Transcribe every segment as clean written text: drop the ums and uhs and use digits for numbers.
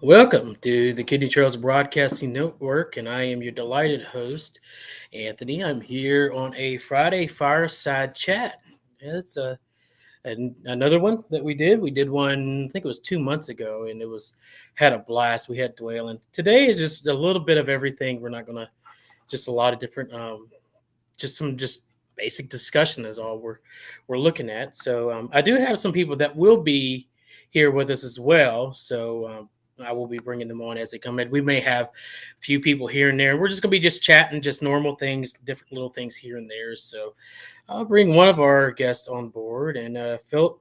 Welcome to the Kidney Trails Broadcasting Network, and I am your delighted host, Anthony. I'm here on a Friday fireside chat. It's another one that we did. We did one, I think it was 2 months ago, and it was had a blast. We had Dwaylen. Today is just a little bit of everything. We're not gonna just a lot of different, just some just basic discussion is all we're looking at. So I do have some people that will be here with us as well. So I will be bringing them on as they come in. We may have a few people here and there. We're just gonna be just chatting, just normal things, different little things here and there. So I'll bring one of our guests on board, and Philip.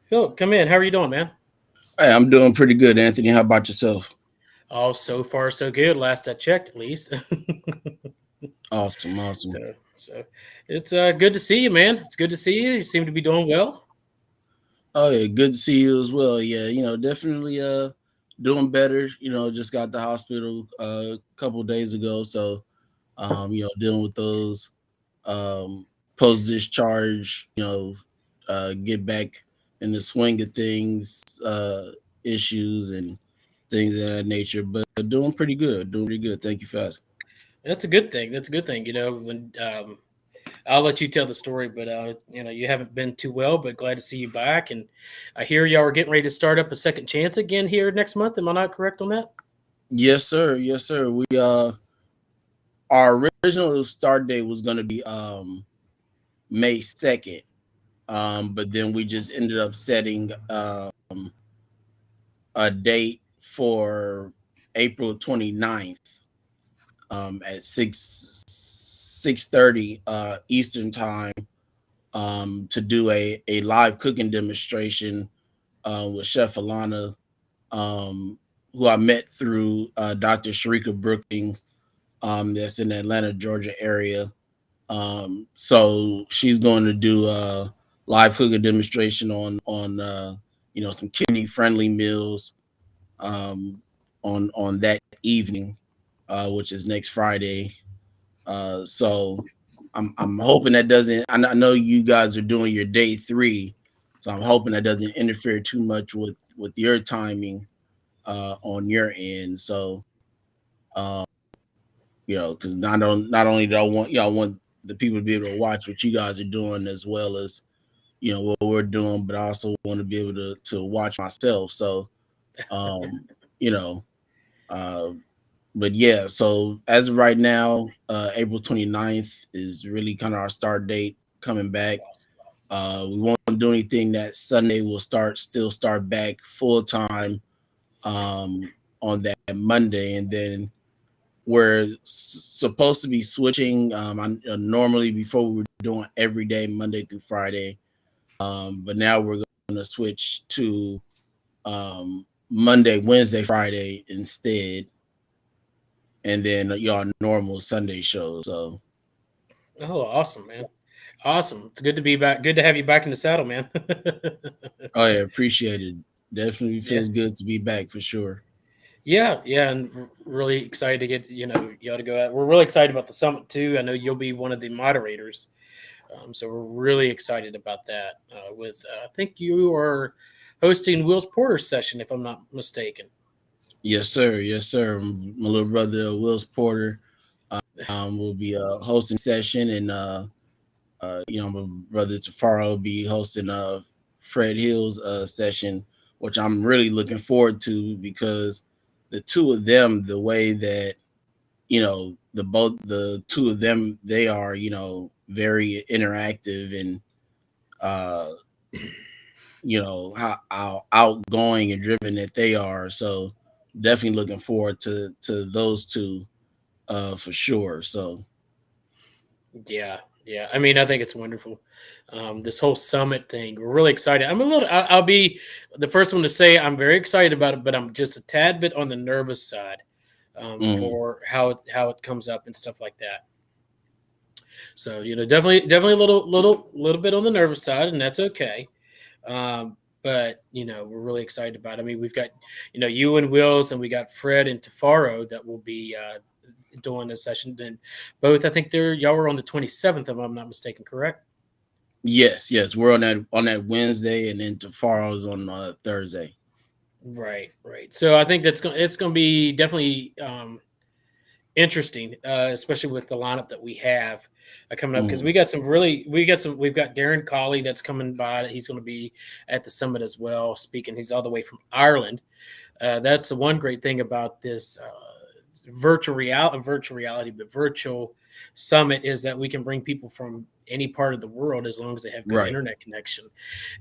Philip, come in. How are you doing, man? Hey, I'm doing pretty good, Anthony. How about yourself? Oh, so far so good. Last I checked, at least. Awesome, awesome. So it's good to see you, man. It's good to see you. You seem to be doing well. Oh yeah, good to see you as well. Yeah, definitely doing better. Just got the hospital a couple days ago, so dealing with those post discharge, get back in the swing of things, issues and things of that nature. But doing pretty good. Doing pretty good. Thank you for asking. That's a good thing. That's a good thing. When I'll let you tell the story, but you haven't been too well, but glad to see you back. And I hear y'all are getting ready to start up a second chance again here next month. Am I not correct on that? Yes, sir. Yes, sir. We our original start date was gonna be May 2nd. But then we just ended up setting a date for April 29th at 6:30 Eastern time to do a live cooking demonstration with Chef Alana, who I met through Dr. Sharika Brookings, that's in the Atlanta, Georgia area. So she's going to do a live cooking demonstration on some kidney friendly meals on that evening, which is next Friday. So I'm hoping that doesn't. I know you guys are doing your day three, so I'm hoping that doesn't interfere too much with your timing on your end. So um, because not only do I want y'all want the people to be able to watch what you guys are doing as well as what we're doing, but I also want to be able to watch myself. So um, you know, uh, but yeah. So as of right now, April 29th is really kind of our start date coming back. We won't do anything that Sunday. We'll still start back full time on that Monday, and then we're supposed to be switching. Normally before we were doing every day, Monday through Friday, but now we're going to switch to Monday, Wednesday, Friday instead, and then y'all normal Sunday shows. So, Oh, awesome, man. Awesome. It's good to be back. Good to have you back in the saddle, man. oh yeah, appreciate it. Definitely Yeah. feels good to be back for sure. Yeah, and really excited to get y'all to go out. We're really excited about the summit too. I know you'll be one of the moderators, so we're really excited about that. I think you are hosting Will's Porter session, if I'm not mistaken. Yes, sir. Yes, sir. My little brother Wills Porter will be hosting session, and my brother Tafaro will be hosting Fred Hill's session, which I'm really looking forward to because the two of them, the way that the two of them, they are very interactive and uh, how outgoing and driven that they are. So definitely looking forward to those two for sure. So Yeah. I mean, I think it's wonderful. This whole summit thing, we're really excited. I'm a little. I'll be the first one to say I'm very excited about it, but I'm just a tad bit on the nervous side mm, for how it comes up and stuff like that. So definitely a little bit on the nervous side, and that's okay. But we're really excited about it. I mean, we've got you and Wills, and we got Fred and Tafaro that will be doing a session. And both, I think y'all were on the 27th, if I'm not mistaken, correct? yes, we're on that Wednesday, and then Tafaro's on Thursday. Right, right. So I think it's going to be definitely interesting, especially with the lineup that we have coming up because Mhm. we've got Darren Colley that's coming by. He's going to be at the summit as well, speaking. He's all the way from Ireland. That's the one great thing about this virtual reality, but virtual summit is that we can bring people from any part of the world as long as they have good Right. internet connection,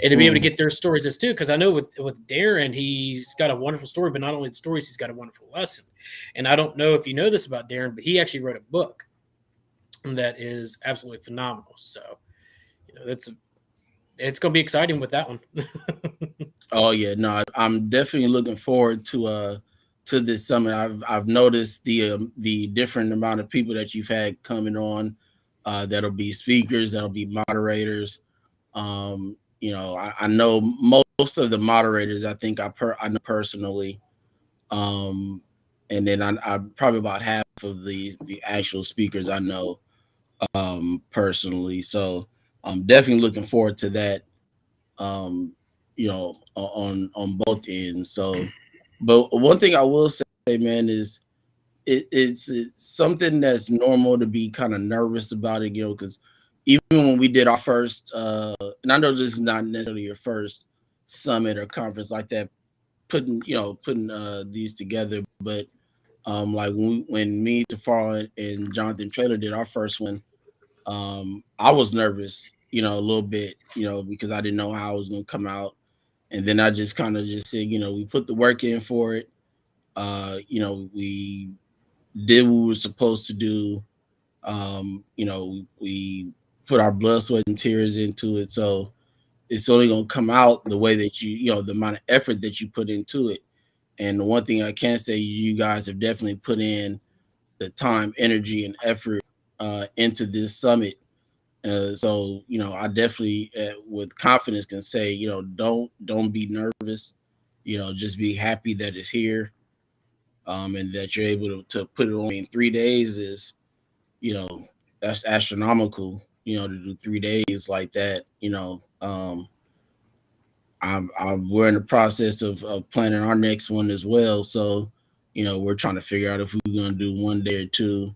and to be able to Mhm. get their stories as too. Because I know with Darren, he's got a wonderful story, but not only the stories, he's got a wonderful lesson. And I don't know if you know this about Darren, but he actually wrote a book that is absolutely phenomenal. So that's it's going to be exciting with that one. Oh yeah, no, I'm definitely looking forward to this summit. I've noticed the different amount of people that you've had coming on. That'll be speakers, that'll be moderators. I know most of the moderators. I think I know personally. Um, and then I probably about half of the actual speakers I know personally. So I'm definitely looking forward to that. Um, on both ends. So, but one thing I will say, man, is it's something that's normal to be kind of nervous about it, because even when we did our first, and I know this is not necessarily your first summit or conference like that, putting these together, but like when me, Tafar, and Jonathan Traylor did our first one, I was nervous, a little bit, because I didn't know how it was gonna come out. And then I just kind of just said, we put the work in for it. We did what we were supposed to do. We put our blood, sweat, and tears into it. So it's only gonna come out the way that the amount of effort that you put into it. And the one thing I can say, you guys have definitely put in the time, energy, and effort into this summit. So I definitely, with confidence, can say, don't be nervous. Just be happy that it's here, and that you're able to put it on in 3 days is, you know, that's astronomical. To do 3 days like that. We're in the process of planning our next one as well. So, we're trying to figure out if we're gonna do one day or two,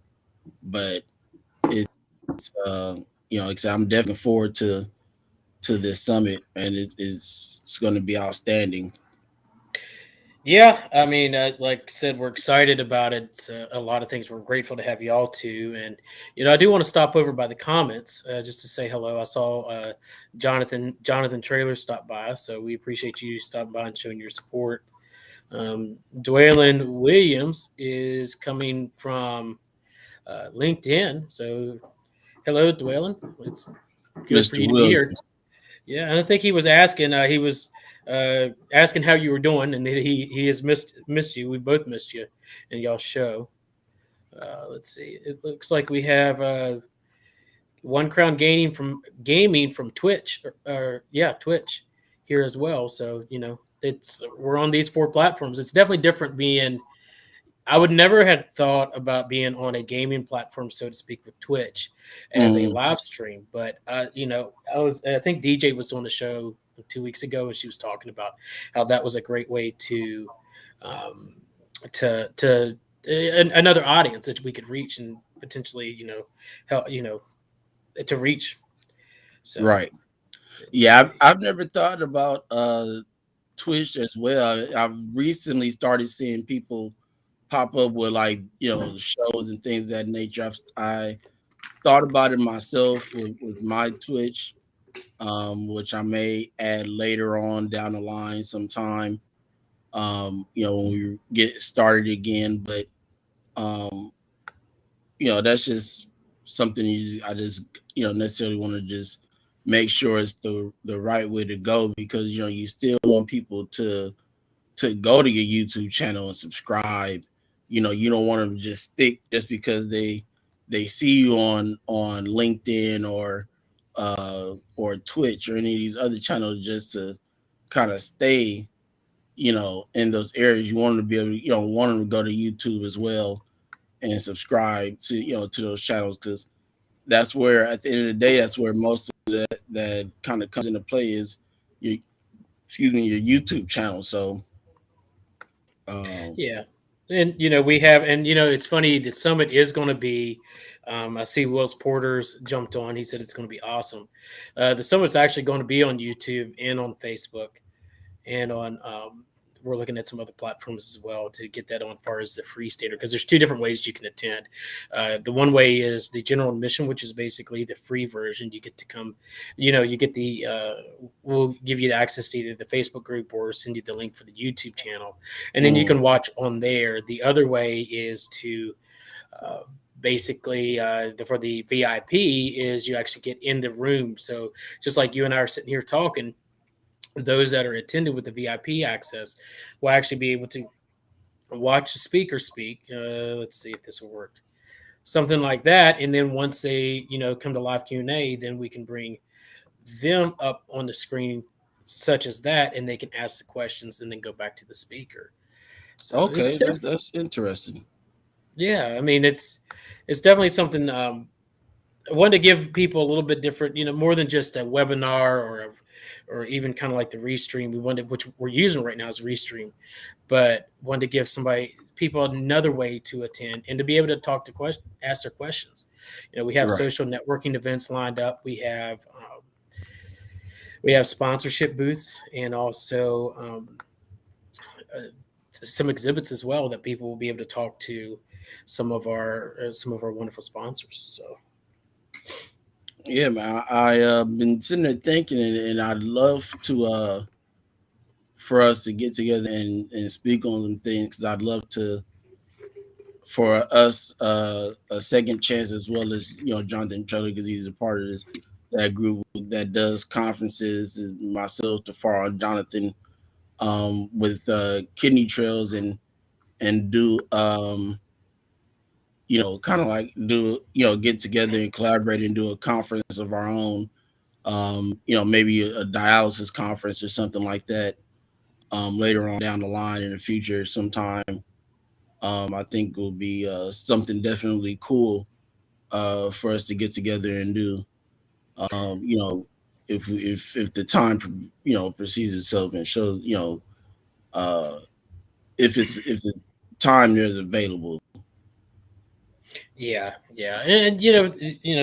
but it's like I said, I'm definitely forward to this summit, and it's going to be outstanding. Yeah, I mean, like I said, we're excited about it. A lot of things we're grateful to have y'all too, and I do want to stop over by the comments just to say hello. I saw Jonathan Trailer stop by, so we appreciate you stopping by and showing your support. Dwaylen Williams is coming from LinkedIn, so hello, Dwaylen. It's good for Mr. you to be here. Williams. Yeah, and I think he was asking. He was asking how you were doing, and that he has missed you. We both missed you in y'all show. Let's see. It looks like we have One Crown gaming from Twitch, or yeah, Twitch here as well. So we're on these four platforms. It's definitely different being. I would never have thought about being on a gaming platform, so to speak, with Twitch as a Mhm. live stream. But I think DJ was doing the show 2 weeks ago, and she was talking about how that was a great way um, to another audience that we could reach and potentially, help, to reach. So Right. let's Yeah, I've, see. I've never thought about Twitch as well. I've recently started seeing people pop up with, like, shows and things of that nature. I thought about it myself with my Twitch, which I may add later on down the line sometime. When we get started again, but um, that's just something I just, necessarily want to just make sure it's the right way to go, because you still want people to go to your YouTube channel and subscribe. You don't want them to just stick just because they see you on LinkedIn or Twitch or any of these other channels, just to kind of stay, in those areas. You want them to be able to, want them to go to YouTube as well and subscribe to, to those channels, because that's where, at the end of the day, that's where most of that kind of comes into play, is your, excuse me, your YouTube channel. So Um, Yeah. And we have, and it's funny, the summit is going to be, I see Will's Porter's jumped on. He said it's going to be awesome. The summit's actually going to be on YouTube and on Facebook, and on we're looking at some other platforms as well to get that on as far as the free standard, because there's two different ways you can attend. The one way is the general admission, which is basically the free version. You get to come, you get the we'll give you the access to either the Facebook group or send you the link for the YouTube channel, and then you mm, can watch on there. The other way is to uh, basically for the VIP is you actually get in the room. So just like you and I are sitting here talking, those that are attended with the VIP access will actually be able to watch the speaker speak. Let's see if this will work. Something like that, and then once they, come to live Q&A, then we can bring them up on the screen, such as that, and they can ask the questions and then go back to the speaker. So it's okay, definitely, that's interesting. yeah. I mean, it's definitely something. I wanted to give people a little bit different, more than just a webinar or even kind of like the Restream. We wanted, which we're using right now as Restream, but wanted to give people another way to attend and to be able to talk to ask their questions. We have Right. social networking events lined up. We have sponsorship booths, and also uh, some exhibits as well that people will be able to talk to some of our wonderful sponsors. So Yeah, man. I been sitting there thinking, and I'd love to for us to get together and speak on some things because I'd love to for us a second chance as well as Jonathan Trello because he's a part of that group that does conferences and myself to far on Jonathan with kidney trails and do kind of like do get together and collaborate and do a conference of our own, maybe a dialysis conference or something like that later on down the line in the future sometime. I think will be something definitely cool for us to get together and do. You know, if the time proceeds itself and shows uh, if the time there's available. yeah, yeah, and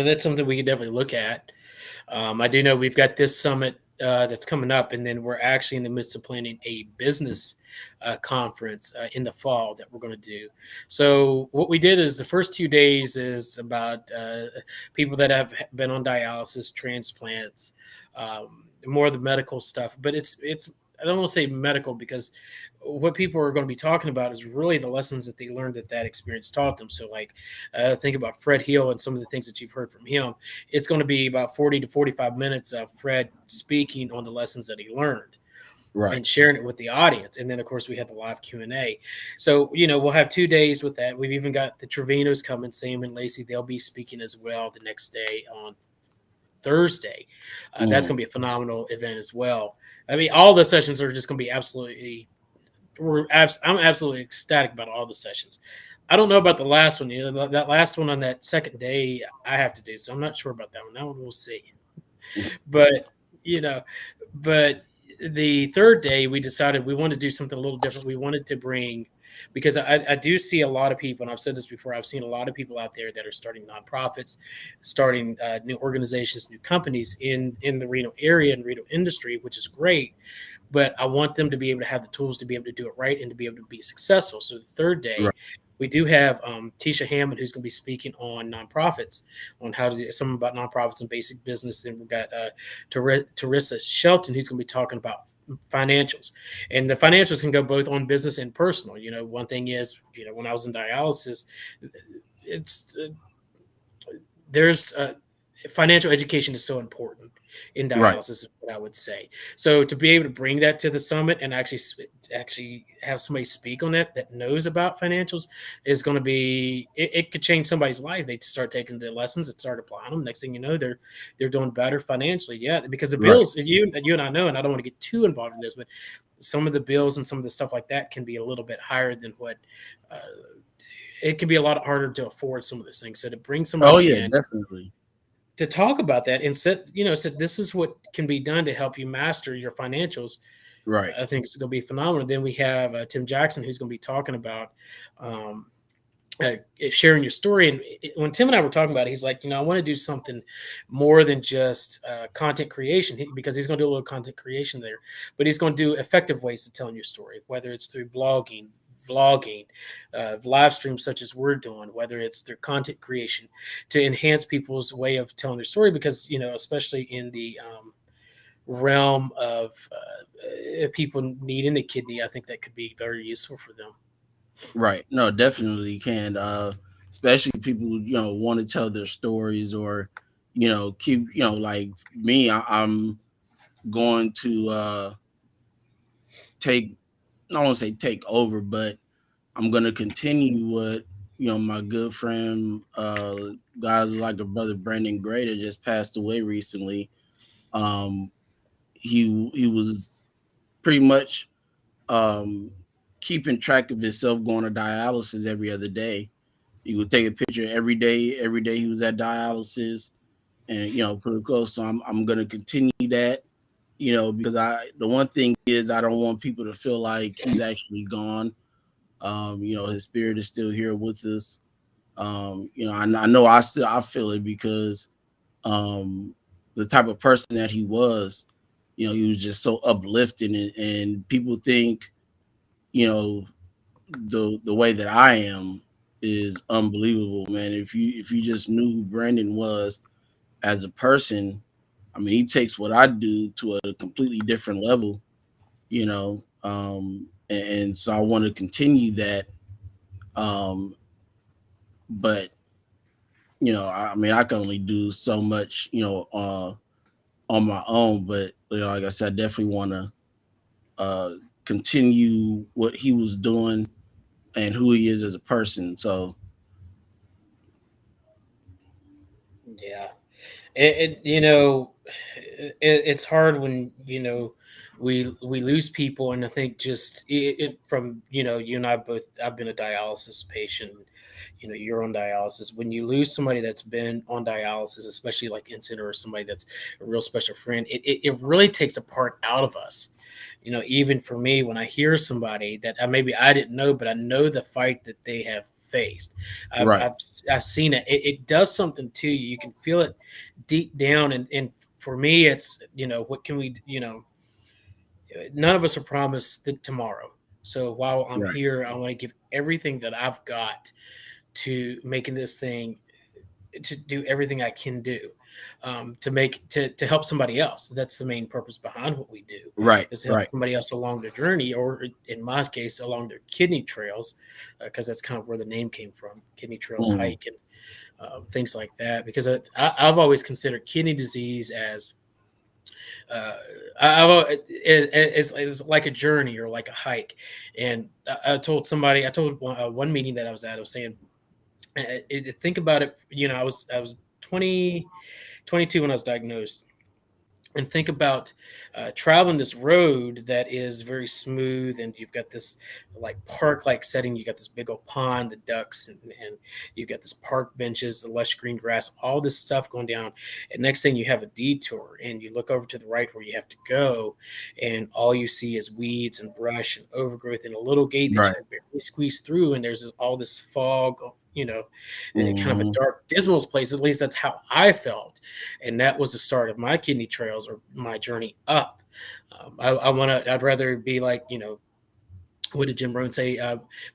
that's something we could definitely look at. I do know we've got this summit that's coming up, and then we're actually in the midst of planning a business conference in the fall that we're going to do. So what we did is the first 2 days is about people that have been on dialysis, transplants, more of the medical stuff. But it's I don't want to say medical because what people are going to be talking about is really the lessons that they learned that experience taught them. So like think about Fred Hill and some of the things that you've heard from him. It's going to be about 40 to 45 minutes of Fred speaking on the lessons that he learned Right. and sharing it with the audience. And then of course we have the live Q&A. So we'll have 2 days with that. We've even got the Trevinos coming, Sam and Lacey. They'll be speaking as well the next day on Thursday. That's Mm. going to be a phenomenal event as well. I mean, all the sessions are just going to be absolutely. I'm absolutely ecstatic about all the sessions. I don't know about the last one. That last one on that second day, I have to do. So I'm not sure about that one. That one we'll see. But you know, but the third day we decided we wanted to do something a little different. We wanted to bring, because I do see a lot of people, and I've said this before, I've seen a lot of people out there that are starting nonprofits, starting new organizations, new companies in the Reno area and Reno industry, which is great. But I want them to be able to have the tools to be able to do it right and to be able to be successful. So the third day, Right. we do have Tisha Hammond, who's going to be speaking on nonprofits, on how to do something about nonprofits and basic business. Then we've got Teresa Shelton, who's going to be talking about financials. And the financials can go both on business and personal. One thing is, when I was in dialysis, it's there's financial education is so important in Right. dialysis, is what I would say. So to be able to bring that to the summit and actually have somebody speak on that knows about financials is going to be it could change somebody's life. They start taking the lessons and start applying them. Next thing you know, they're doing better financially. Yeah, because the Right. bills, you and I know, and I don't want to get too involved in this, but some of the bills and some of the stuff like that can be a little bit higher than what. Uh, it can be a lot harder to afford some of those things. So to bring Oh somebody yeah, in definitely. to talk about that and said this is what can be done to help you master your financials. Right. I think it's going to be phenomenal. Then we have Tim Jackson, who's going to be talking about um, sharing your story. And when Tim and I were talking about it, he's like, I want to do something more than just content creation, because he's going to do a little content creation there, but he's going to do effective ways to telling your story, whether it's through blogging, vlogging, live streams such as we're doing, whether it's through content creation to enhance people's way of telling their story. Because, especially in the realm of people needing a kidney, I think that could be very useful for them. Right. No, definitely can. Especially people who, want to tell their stories, or, keep, like me, I'm going to take, I don't want to say take over, but I'm going to continue what, my good friend, guys like a brother, Brandon Gray, that just passed away recently. Um, he was pretty much um, keeping track of himself going to dialysis every other day. He would take a picture every day. Every day he was at dialysis, and put it close. So I'm gonna continue that. Because the one thing is, I don't want people to feel like he's actually gone. His spirit is still here with us. I know I feel it, because the type of person that he was, he was just so uplifting, and people think, you know, the way that I am is unbelievable, man. If you just knew who Brandon was as a person, I mean, he takes what I do to a completely different level, and so I want to continue that. Um, but I mean, I can only do so much, on my own. But like I said, I definitely want to continue what he was doing and who he is as a person. So Yeah. It's hard when we lose people. And I think just from you and I both, I've been a dialysis patient. You're on dialysis. When you lose somebody that's been on dialysis, especially like Ensign, or somebody that's a real special friend, it really takes a part out of us. Even for me, when I hear somebody that maybe I didn't know, but I know the fight that they have faced. I've right, I've, I've seen it. It does something to you. You can feel it deep down. And for me, it's what can we none of us are promised the tomorrow. So while I'm right, here, I want to give everything that I've got to making this thing, to do everything I can do, to help somebody else. That's the main purpose behind what we do, right, is to help right. somebody else along their journey, or in my case, along their kidney trails, because that's kind of where the name came from, Kidney Trails Mhm. Hike, and things like that. Because I've always considered kidney disease as uh, it's like a journey or like a hike. And I told one meeting that I was at, I was saying, think about it. I was 22 when I was diagnosed. And think about traveling this road that is very smooth, and you've got this like park like setting. You got this big old pond, the ducks, and you've got this park benches, the lush green grass, all this stuff going down. And next thing, you have a detour, and you look over to the right where you have to go, and all you see is weeds and brush and overgrowth, and a little gate that you Right. can barely squeeze through. And there's all this fog, kind of a Mhm. dark, dismal place. At least that's how I felt. And that was the start of my kidney trails, or my journey up. I'd rather be like, what did Jim Rohn say?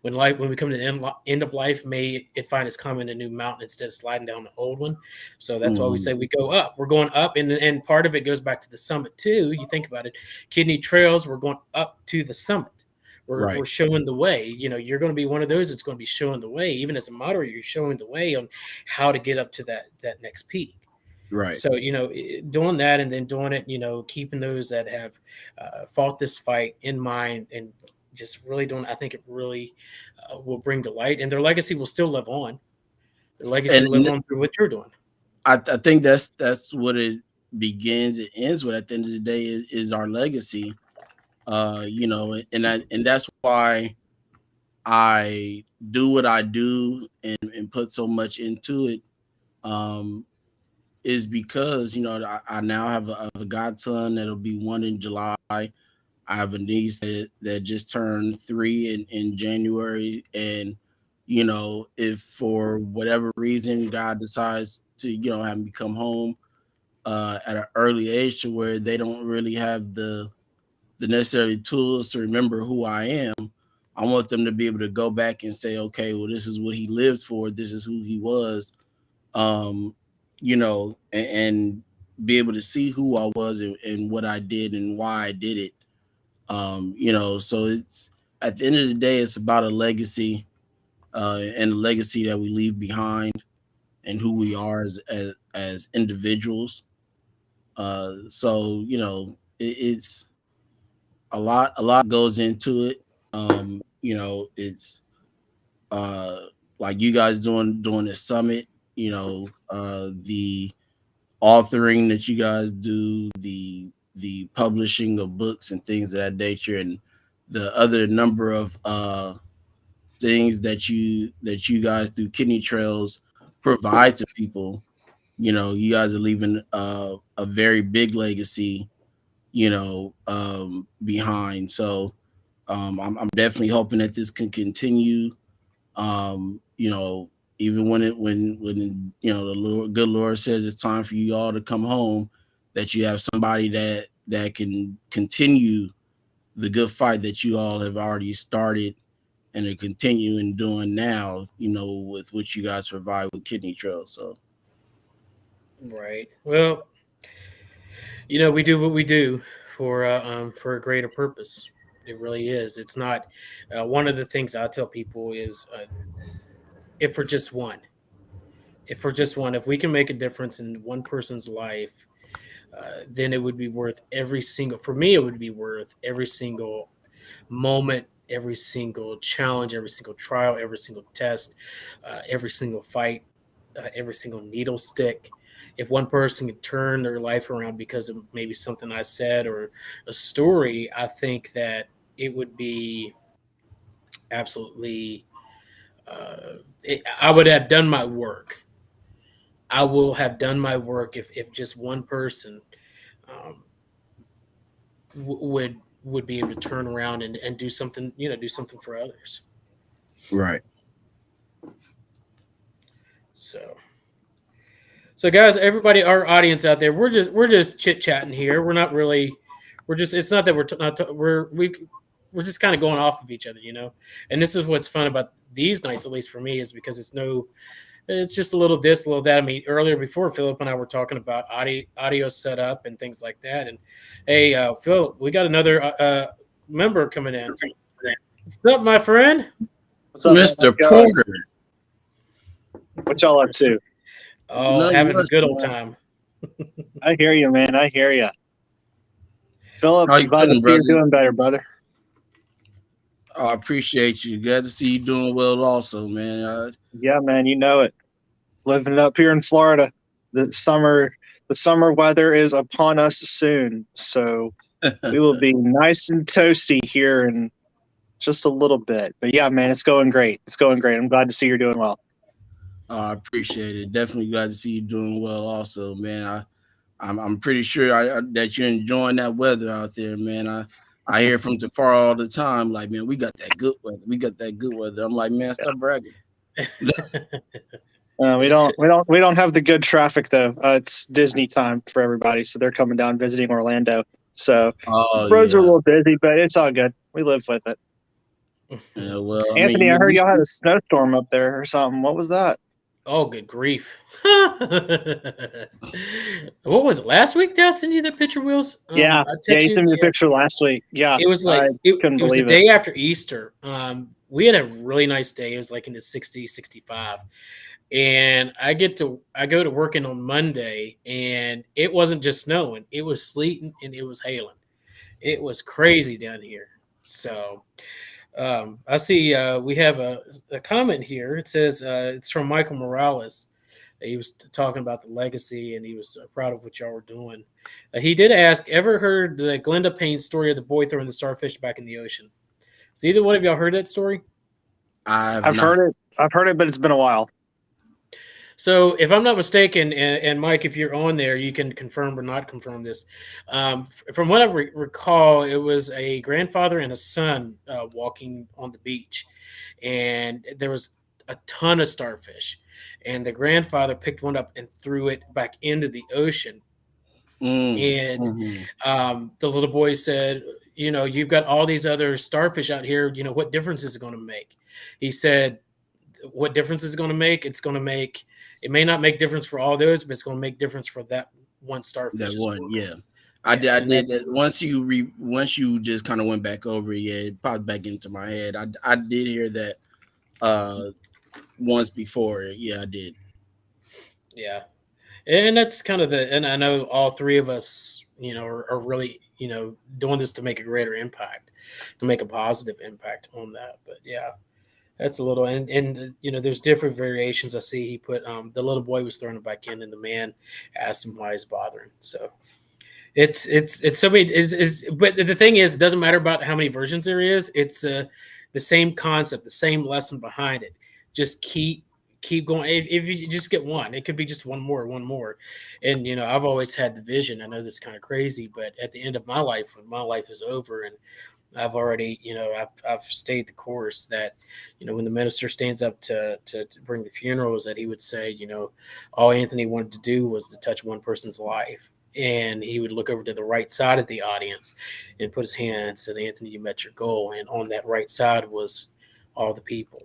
When we come to the end of life, may it find its common a new mountain instead of sliding down the old one. So that's why we Mhm. say we go up. We're going up, and part of it goes back to the summit too. You think about it, kidney trails. We're going up to the summit. We're Right. showing the way. You're going to be one of those that's going to be showing the way. Even as a moderator, you're showing the way on how to get up to that next peak. Right. So, doing that, and then doing it, keeping those that have fought this fight in mind, and just really doing, I think it really will bring to light, and their legacy will still live on. Their legacy will live And on through what you're doing. I think that's what it begins and ends with. At the end of the day, is our legacy. And that's why I do what I do, and put so much into it. Um, is because I now have a godson that'll be 1 in July. I have a niece that just turned 3 in January, and if for whatever reason God decides to have me come home at an early age to where they don't really have the necessary tools to remember who I am, I want them to be able to go back and say, okay, well, this is what he lived for, this is who he was, um, and be able to see who I was and what I did and why I did it. So it's at the end of the day, it's about a legacy, and the legacy that we leave behind and who we are as individuals. It's a lot goes into it. It's like you guys doing the summit, the authoring that you guys do, the publishing of books and things of that nature, and the other number of things that you guys through Kidney Trails provide to people. You guys are leaving a very big legacy, behind. So I'm definitely hoping that this can continue. Even when the good Lord says it's time for you all to come home, that you have somebody that can continue the good fight that you all have already started and are continuing doing now, with what you guys provide with Kidney Trail. So Right. Well, we do what we do for a greater purpose. It really is. It's not one of the things I tell people is if we're just one, if we can make a difference in one person's life, then it would be worth every single. For me, it would be worth every single moment, every single challenge, every single trial, every single test, every single fight, every single needle stick. If one person can turn their life around because of maybe something I said or a story, I think that it would be absolutely. I would have done my work. I will have done my work if just one person um, would be able to turn around and do something, do something for others. right. So, guys, everybody, our audience out there, we're just chit chatting here. We're not really, we're just. It's not that we're not. We're just kind of going off of each other. And this is what's fun about these nights, at least for me, is because it's just a little this, a little that. I mean, earlier before Philip and I were talking about audio setup and things like that. And hey, Philip, we got another member coming in. What's up, my friend? What's up, Mr. Porter. What y'all up to? Oh, having a good old time. I hear you, man. I hear you. Philip, How you glad to feeling, see you're brother? doing better, brother. Oh, I appreciate you. Glad to see you doing well also, man. Yeah, man, you know it. Living up here in Florida, the summer weather is upon us soon, so we will be nice and toasty here in just a little bit. But yeah, man, it's going great. It's going great. I'm glad to see you're doing well. I appreciate it. Definitely glad to see you doing well also, man. I'm pretty sure that you're enjoying that weather out there, man. I hear from Jafar all the time, like, man, we got that good weather. We got that good weather. I'm like, man, stop bragging. We don't have the good traffic though. It's Disney time for everybody, so they're coming down visiting Orlando. So roads are a little busy, but it's all good. We live with it. Yeah, well, Anthony, I heard y'all had a snowstorm up there or something. What was that? Oh, good grief. What was it, last week? Did I send you that picture, Wills? Yeah, you sent me the picture last week. Yeah, it was like it was the believe day after Easter. We had a really nice day. It was like in the 60s, 65. And I go to working on Monday, and it wasn't just snowing. It was sleeting and it was hailing. It was crazy down here. So I see we have a comment here. It says it's from Michael Morales. He was talking about the legacy, and he was proud of what y'all were doing. He did ask, ever heard the Glenda Payne story of the boy throwing the starfish back in the ocean? So either one of y'all heard that story? I've heard it. I've heard it, but it's been a while. So, if I'm not mistaken, and Mike, if you're on there, you can confirm or not confirm this. From what I recall, it was a grandfather and a son walking on the beach, and there was a ton of starfish. And the grandfather picked one up and threw it back into the ocean. And Mhm. the little boy said, you've got all these other starfish out here. What difference is it going to make? He said, what difference is it going to make? It may not make difference for all those, but it's going to make difference for that one That starfish's one, world. yeah. Yeah, I and did that's that once you just kind of went back over it, yeah, it popped back into my head. I did hear that uh once before. Yeah, I did. yeah, and that's kind of and I know all three of us, are really, doing this to make a greater impact, to make a positive impact on that. But yeah, that's a little, and there's different variations. I see he put the little boy was throwing it back in, and the man asked him why he's bothering. So it's so many. But the thing is, it doesn't matter about how many versions there is. It's the same concept, the same lesson behind it. Just keep going. If you just get one, it could be just one more. And I've always had the vision. I know this is kind of crazy, but at the end of my life, when my life is over and I've already, I've stayed the course that, when the minister stands up to bring the funerals, that he would say, all Anthony wanted to do was to touch one person's life. And he would look over to the right side of the audience and put his hand and said, Anthony, you met your goal. And on that right side was all the people.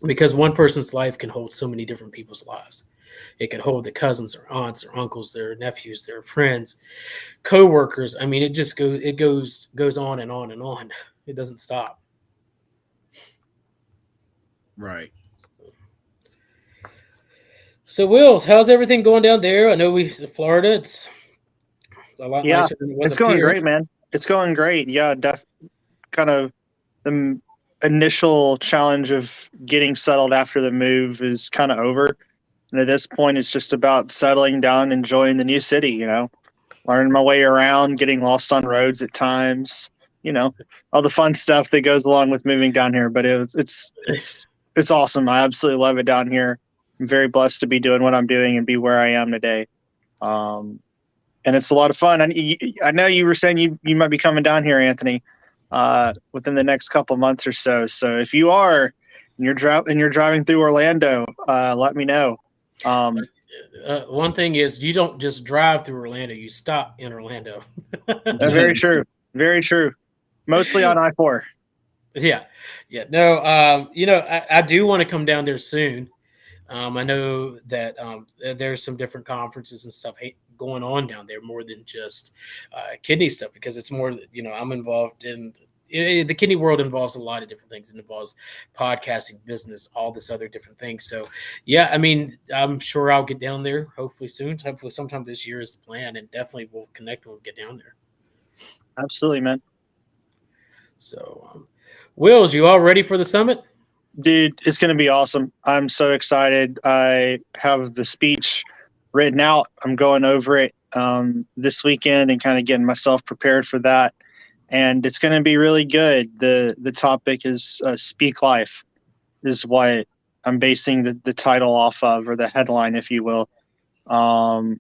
Because one person's life can hold so many different people's lives. It can hold the cousins or aunts or uncles, their nephews, their friends, co-workers. I mean, it goes on and on and on. It doesn't stop. Right. So, Wills, how's everything going down there? I know Florida. It's a lot Yeah, nicer than it was it's up going here. great, man. It's going great. Yeah, kind of the initial challenge of getting settled after the move is kind of over. And at this point, it's just about settling down, enjoying the new city, learning my way around, getting lost on roads at times, all the fun stuff that goes along with moving down here. But it's awesome. I absolutely love it down here. I'm very blessed to be doing what I'm doing and be where I am today. And it's a lot of fun. I know you were saying you might be coming down here, Anthony, within the next couple months or so. So if you are, and you're driving through Orlando, let me know. One thing is, you don't just drive through Orlando; you stop in Orlando. Very true. Very true. Mostly on I-4. Yeah. No, I do want to come down there soon. I know that there's some different conferences and stuff going on down there, more than just kidney stuff, because it's more, I'm involved in the kidney world. Involves a lot of different things. It involves podcasting, business, all this other different things. So yeah, I mean, I'm sure I'll get down there hopefully soon. Hopefully sometime this year is the plan, and definitely we'll connect when we get down there. Absolutely, man. So, Wills, you all ready for the summit? Dude, it's going to be awesome. I'm so excited. I have the speech written out. I'm going over it this weekend and kind of getting myself prepared for that. And it's going to be really good. The topic is Speak Life is what I'm basing the title off of, or the headline, if you will. And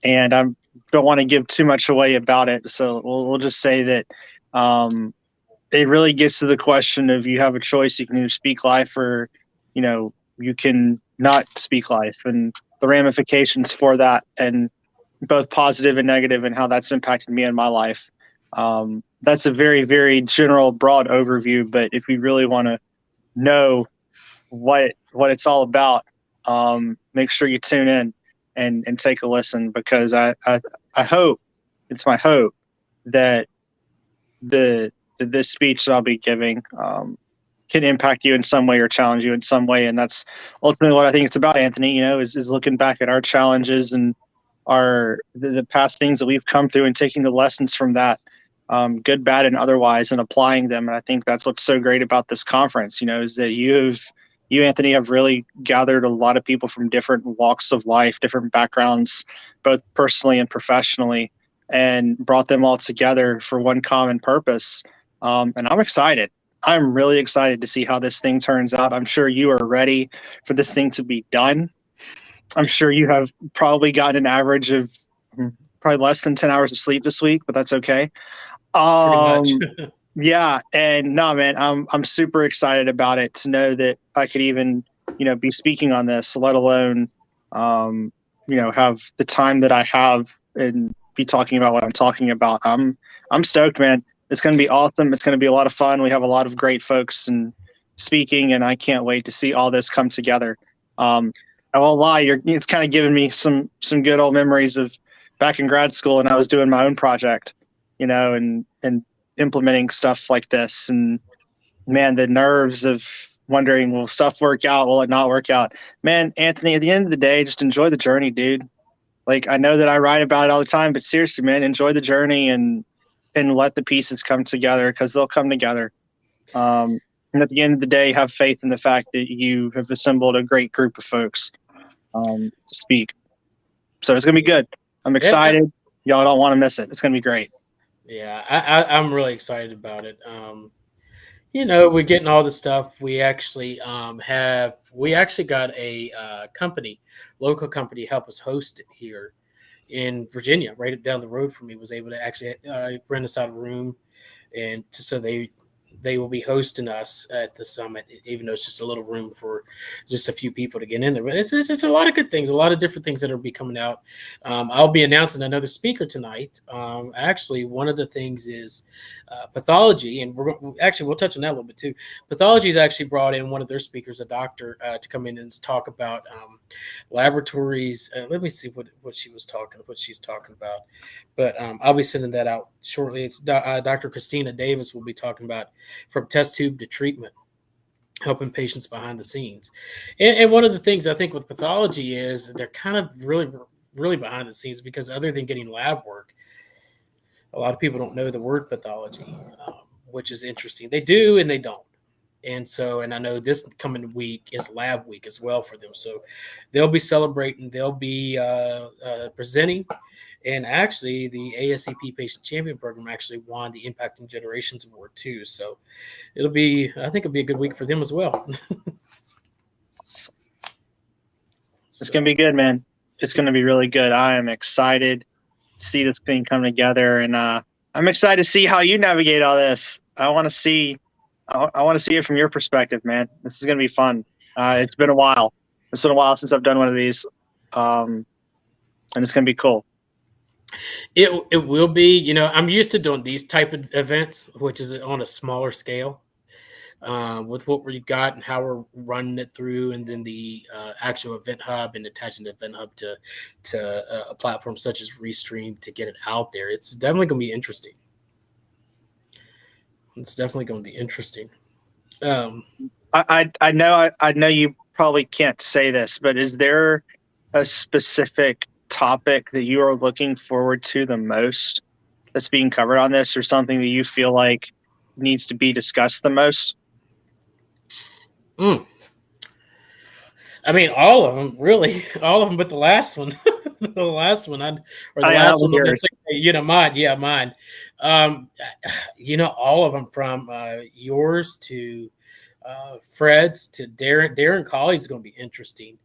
I don't want to give too much away about it. So we'll just say that it really gets to the question of, you have a choice. You can either speak life, or, you can not speak life, and the ramifications for that, and both positive and negative, and how that's impacted me in my life. That's a very, very general, broad overview. But if we really want to know what it's all about, make sure you tune in and take a listen, because I hope, it's my hope that this speech that I'll be giving can impact you in some way or challenge you in some way. And that's ultimately what I think it's about, Anthony, is looking back at our challenges and the past things that we've come through, and taking the lessons from that, good, bad, and otherwise, and applying them. And I think that's what's so great about this conference, is that you, Anthony, have really gathered a lot of people from different walks of life, different backgrounds, both personally and professionally, and brought them all together for one common purpose. And I'm excited. I'm really excited to see how this thing turns out. I'm sure you are ready for this thing to be done. I'm sure you have probably gotten an average of probably less than 10 hours of sleep this week, but that's okay. Pretty much. Yeah, and no, man, I'm super excited about it to know that I could even, be speaking on this, let alone, have the time that I have and be talking about what I'm talking about. I'm stoked, man. It's going to be awesome. It's going to be a lot of fun. We have a lot of great folks and speaking, and I can't wait to see all this come together. I won't lie, it's kind of giving me some good old memories of back in grad school, and I was doing my own project, and implementing stuff like this. And man, the nerves of wondering, will stuff work out? Will it not work out? Man, Anthony, at the end of the day, just enjoy the journey, dude. Like, I know that I write about it all the time, but seriously, man, enjoy the journey and let the pieces come together, because they'll come together. And at the end of the day, have faith in the fact that you have assembled a great group of folks to speak. So it's going to be good. I'm excited. Y'all don't want to miss it. It's going to be great. Yeah, I'm really excited about it. We're getting all the stuff. We actually got a local company, help us host it here in Virginia, right down the road from me. Was able to actually rent us out a room, and so they will be hosting us at the summit, even though it's just a little room for just a few people to get in there. But it's a lot of good things, a lot of different things that will be coming out. I'll be announcing another speaker tonight. Actually, one of the things is pathology, and we'll touch on that a little bit too. Pathology has actually brought in one of their speakers, a doctor, to come in and talk about laboratories. Let me see what she's talking about. But I'll be sending that out shortly. It's Dr. Christina Davis will be talking about from test tube to treatment, helping patients behind the scenes. And one of the things I think with pathology is they're kind of really, really behind the scenes, because other than getting lab work, a lot of people don't know the word pathology, which is interesting. They do and they don't. And I know this coming week is lab week as well for them. So they'll be celebrating, they'll be presenting. And actually, the ASCP Patient Champion Program actually won the Impacting Generations Award too. So I think it'll be a good week for them as well. It's going to be good, man. It's going to be really good. I am excited to see this thing come together, and I'm excited to see how you navigate all this. I want to see it from your perspective, man. This is going to be fun. It's been a while. It's been a while since I've done one of these, and it's going to be cool. It will be. I'm used to doing these type of events, which is on a smaller scale, with what we've got and how we're running it through, and then the actual event hub and attaching the event hub to a platform such as Restream to get it out there. It's definitely going to be interesting. I know you probably can't say this, but is there a specific topic that you are looking forward to the most that's being covered on this, or something that you feel like needs to be discussed the most? I mean, all of them, really, all of them, but the last one, mine. All of them, from yours to Fred's to Darren Colley is going to be interesting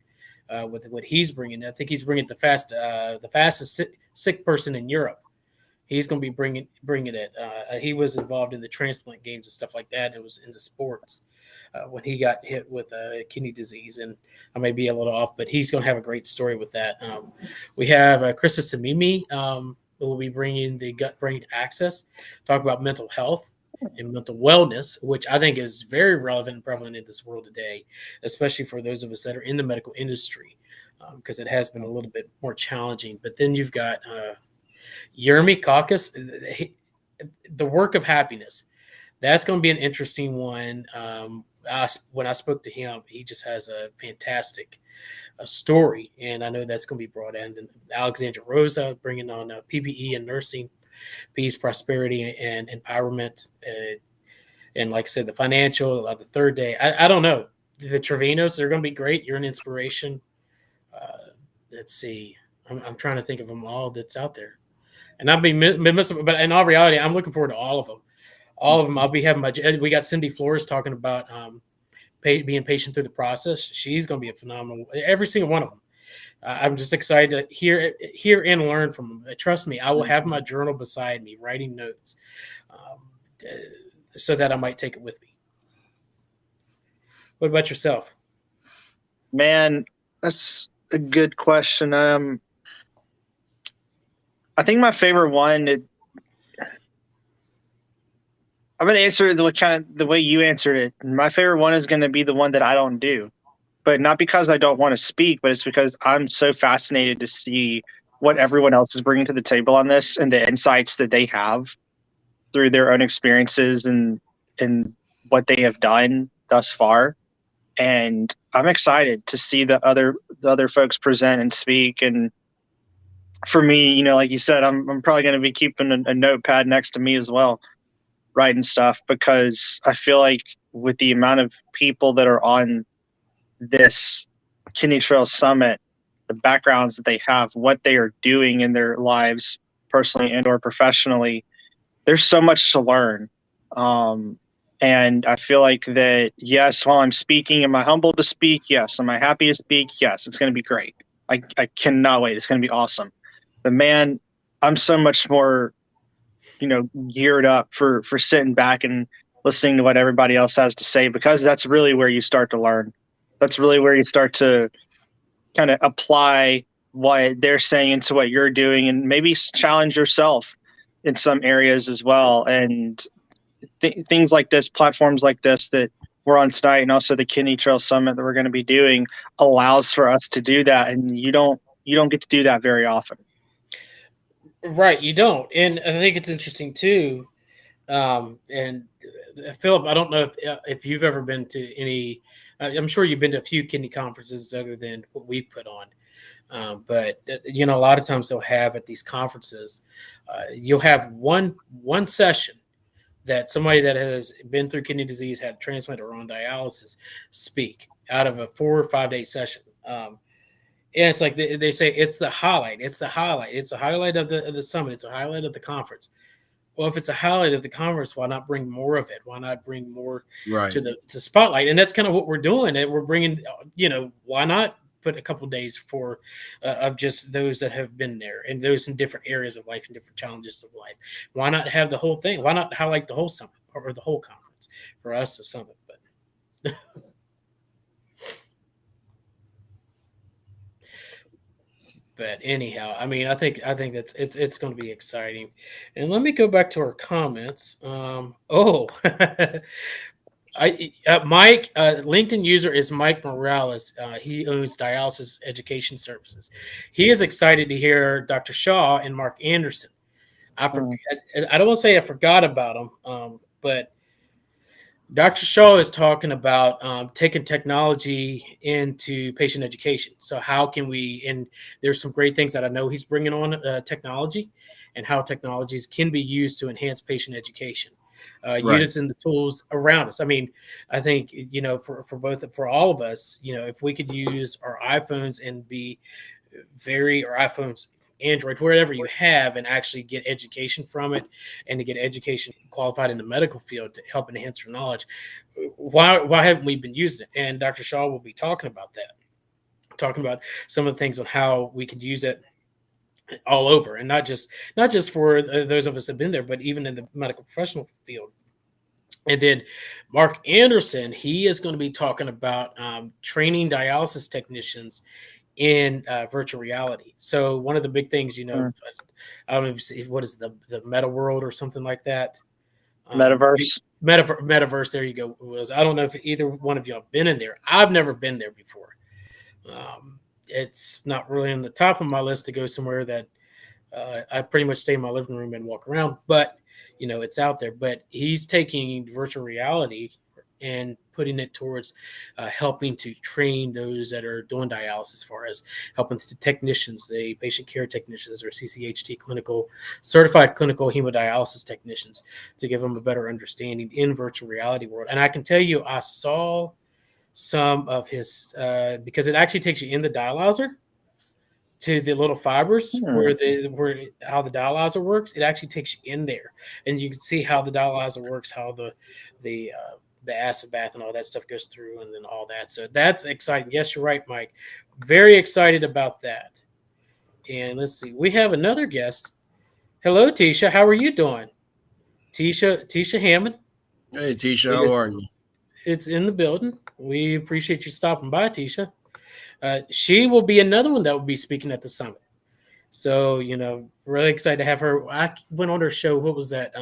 with what he's bringing. I think he's bringing the fastest sick person in Europe. He's going to be bringing it. He was involved in the transplant games and stuff like that. It was into sports when he got hit with kidney disease, and I may be a little off, but he's going to have a great story with that. We have Krista Samimi who will be bringing the gut brain access, talk about mental health and mental wellness, which I think is very relevant and prevalent in this world today, especially for those of us that are in the medical industry, because it has been a little bit more challenging. But then you've got Jeremy Caucus, the work of happiness. That's going to be an interesting one. When I spoke to him, he just has a fantastic story, and I know that's going to be brought in. And Alexandra Rosa bringing on PPE and nursing, peace, prosperity, and empowerment, and like I said, the financial. The third day, I don't know. The Trevinos, they're going to be great. You're an inspiration. Let's see. I'm trying to think of them all that's out there, and I'll be missing. But in all reality, I'm looking forward to all of them. All of them. I'll be having we got Cindy Flores talking about being patient through the process. She's going to be a phenomenal. Every single one of them. I'm just excited to hear and learn from him. Trust me, I will have my journal beside me, writing notes, uh, so that I might take it with me. What about yourself? Man, that's a good question. I think my favorite one. I'm gonna answer it the way you answered it. My favorite one is gonna be the one that I don't do, but not because I don't want to speak, but it's because I'm so fascinated to see what everyone else is bringing to the table on this and the insights that they have through their own experiences and what they have done thus far. And I'm excited to see the other folks present and speak. And for me, like you said, I'm probably going to be keeping a notepad next to me as well, writing stuff, because I feel like with the amount of people that are on this Kidney Trail Summit, the backgrounds that they have, what they are doing in their lives personally and or professionally, there's so much to learn. And I feel like that, yes, while I'm speaking, am I humbled to speak? Yes. Am I happy to speak? Yes. It's going to be great. I cannot wait. It's going to be awesome. But man, I'm so much more, geared up for sitting back and listening to what everybody else has to say, because that's really where you start to learn. That's really where you start to kind of apply what they're saying into what you're doing, and maybe challenge yourself in some areas as well. And things like this, platforms like this that we're on tonight, and also the Kidney Trail Summit that we're going to be doing, allows for us to do that. And you don't get to do that very often. Right, you don't. And I think it's interesting too. And Philip, I don't know if you've ever been to any. I'm sure you've been to a few kidney conferences other than what we put on. But a lot of times they'll have at these conferences, you'll have one session that somebody that has been through kidney disease, had transplant, or on dialysis speak out of a 4 or 5 day session. And it's like they say it's the highlight. It's the highlight. It's the highlight of the summit. It's a highlight of the conference. Well, if it's a highlight of the conference, why not bring more of it? Why not bring more to the spotlight? And that's kind of what we're doing. And we're bringing, why not put a couple of days for of just those that have been there, and those in different areas of life and different challenges of life. Why not have the whole thing? Why not highlight the whole summit or the whole conference for us, the summit? But anyhow, I mean, I think that's it's going to be exciting. And let me go back to our comments. Mike, LinkedIn user is Mike Morales. He owns Dialysis Education Services. He is excited to hear Dr. Shaw and Mark Anderson. I don't want to say I forgot about them, but Dr. Shaw is talking about taking technology into patient education. So how can we, and there's some great things that I know he's bringing on technology, and how technologies can be used to enhance patient education. Using the tools around us. I mean, I think, for all of us, if we could use our iPhones and or iPhones, Android, wherever you have, and actually get education from it, and to get education qualified in the medical field to help enhance your knowledge. Why haven't we been using it? And Dr. Shaw will be talking about that, talking about some of the things on how we can use it all over, and not just for those of us that have been there, but even in the medical professional field. And then Mark Anderson, he is going to be talking about training dialysis technicians in virtual reality. So one of the big things, I don't know if what is the meta world or something like that. Metaverse. Metaverse. There you go. I don't know if either one of y'all have been in there. I've never been there before. It's not really on the top of my list to go somewhere that I pretty much stay in my living room and walk around, but it's out there. But he's taking virtual reality and putting it towards helping to train those that are doing dialysis, as far as helping the technicians, the patient care technicians, or CCHT certified clinical hemodialysis technicians, to give them a better understanding in virtual reality world. And I can tell you, I saw some of his because it actually takes you in the dialyzer to the little fibers where how the dialyzer works. It actually takes you in there, and you can see how the dialyzer works, how the the acid bath and all that stuff goes through, and then all that. So that's exciting. Yes, you're right, Mike. Very excited about that. And let's see, we have another guest. Hello, Tisha. How are you doing? Tisha Hammond. Hey, Tisha, It how is, are you? it's in the building. We appreciate you stopping by, Tisha. She will be another one that will be speaking at the summit. So, really excited to have her. I went on her show. What was that?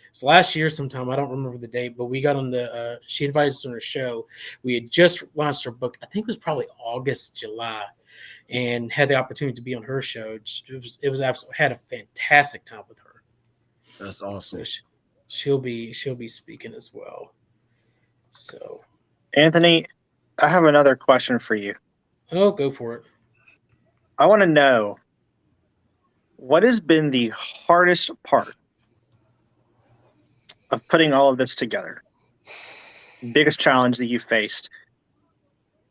It's last year sometime. I don't remember the date, but we got on she invited us on her show. We had just launched her book. I think it was probably August, July, and had the opportunity to be on her show. It was absolutely, had a fantastic time with her. That's awesome. So she'll be speaking as well. So, Anthony, I have another question for you. oh, go for it. I want to know, what has been the hardest part of putting all of this together? Biggest challenge that you faced,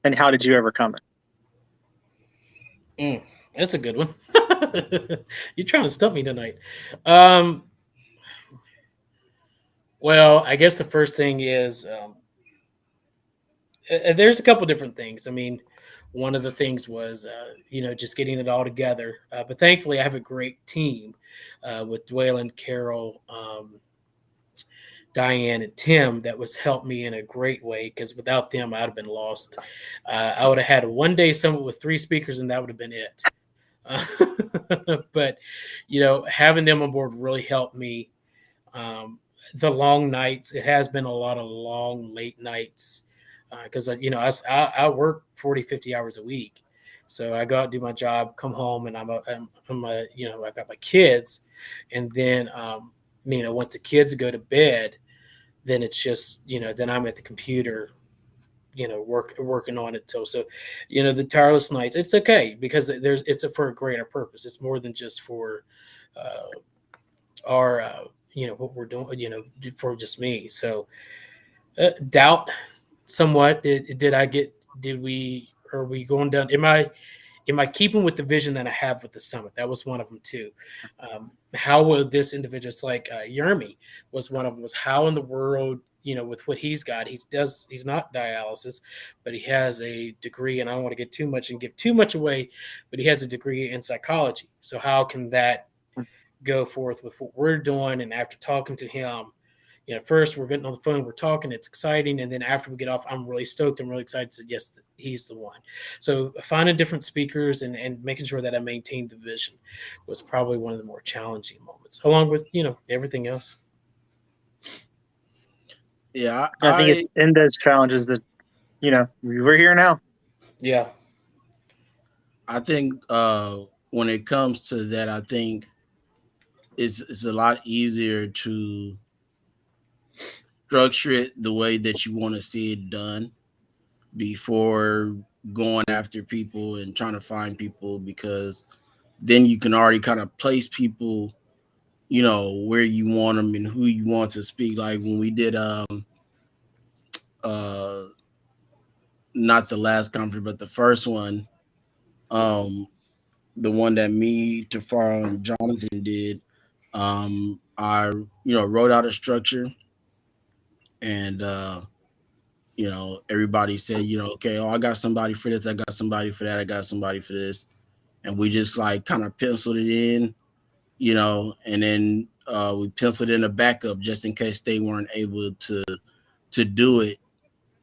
and how did you overcome it? That's a good one. You're trying to stump me tonight. Well, I guess the first thing is there's a couple different things. I mean, one of the things was, just getting it all together. But thankfully, I have a great team with Dwaylen, Carol, Diane, and Tim that was helped me in a great way, because without them, I'd have been lost. I would have had a one-day summit with 3 speakers, and that would have been it. But, having them on board really helped me. The long nights, it has been a lot of long, late nights. Because I work 40, 50 hours a week, so I go out, do my job, come home, and I've got my kids, and then once the kids go to bed, then it's just then I'm at the computer, working on it till the tireless nights. It's okay, because it's for a greater purpose. It's more than just for our what we're doing, for just me. So doubt. Somewhat. Are we going down? Am I keeping with the vision that I have with the summit? That was one of them too. How will this individual, it's like Yermi was one of them, was how in the world, with what he's got, he's not dialysis, but he has a degree, and I don't want to get too much and give too much away, but he has a degree in psychology. So how can that go forth with what we're doing? And after talking to him, first we're getting on the phone, we're talking, it's exciting. And then after we get off, I'm really stoked. I'm really excited. So yes, he's the one. So finding different speakers and making sure that I maintained the vision was probably one of the more challenging moments, along with, everything else. Yeah. I think it's in those challenges that, we're here now. Yeah. I think when it comes to that, I think it's a lot easier to structure it the way that you want to see it done before going after people and trying to find people, because then you can already kind of place people, where you want them and who you want to speak. Like when we did not the last conference, but the first one, the one that me, Tafara, and Jonathan did, I wrote out a structure, and everybody said, okay, I got somebody for this, I got somebody for that, I got somebody for this, and we just like kind of penciled it in, and then we penciled in a backup just in case they weren't able to do it,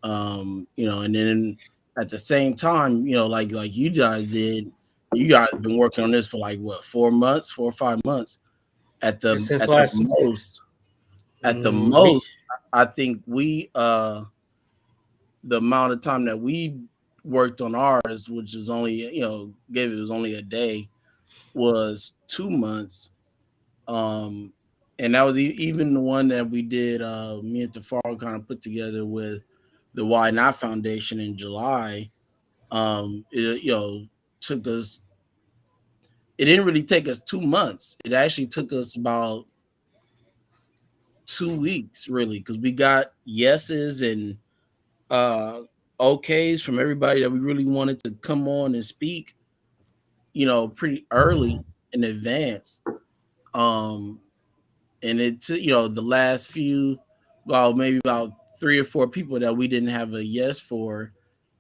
and then at the same time, like you guys did, you guys have been working on this for like what, 4 or 5 months at the most. At the most, I think we the amount of time that we worked on ours, which is only it was only a day, was 2 months. And that was even the one that we did, me and Tafaro kind of put together with the Why Not Foundation in July. It took us, it didn't really take us 2 months. It actually took us about 2 weeks, really, because we got yeses and okays from everybody that we really wanted to come on and speak, pretty early in advance. And it took, the last few, well, maybe about 3 or 4 people that we didn't have a yes for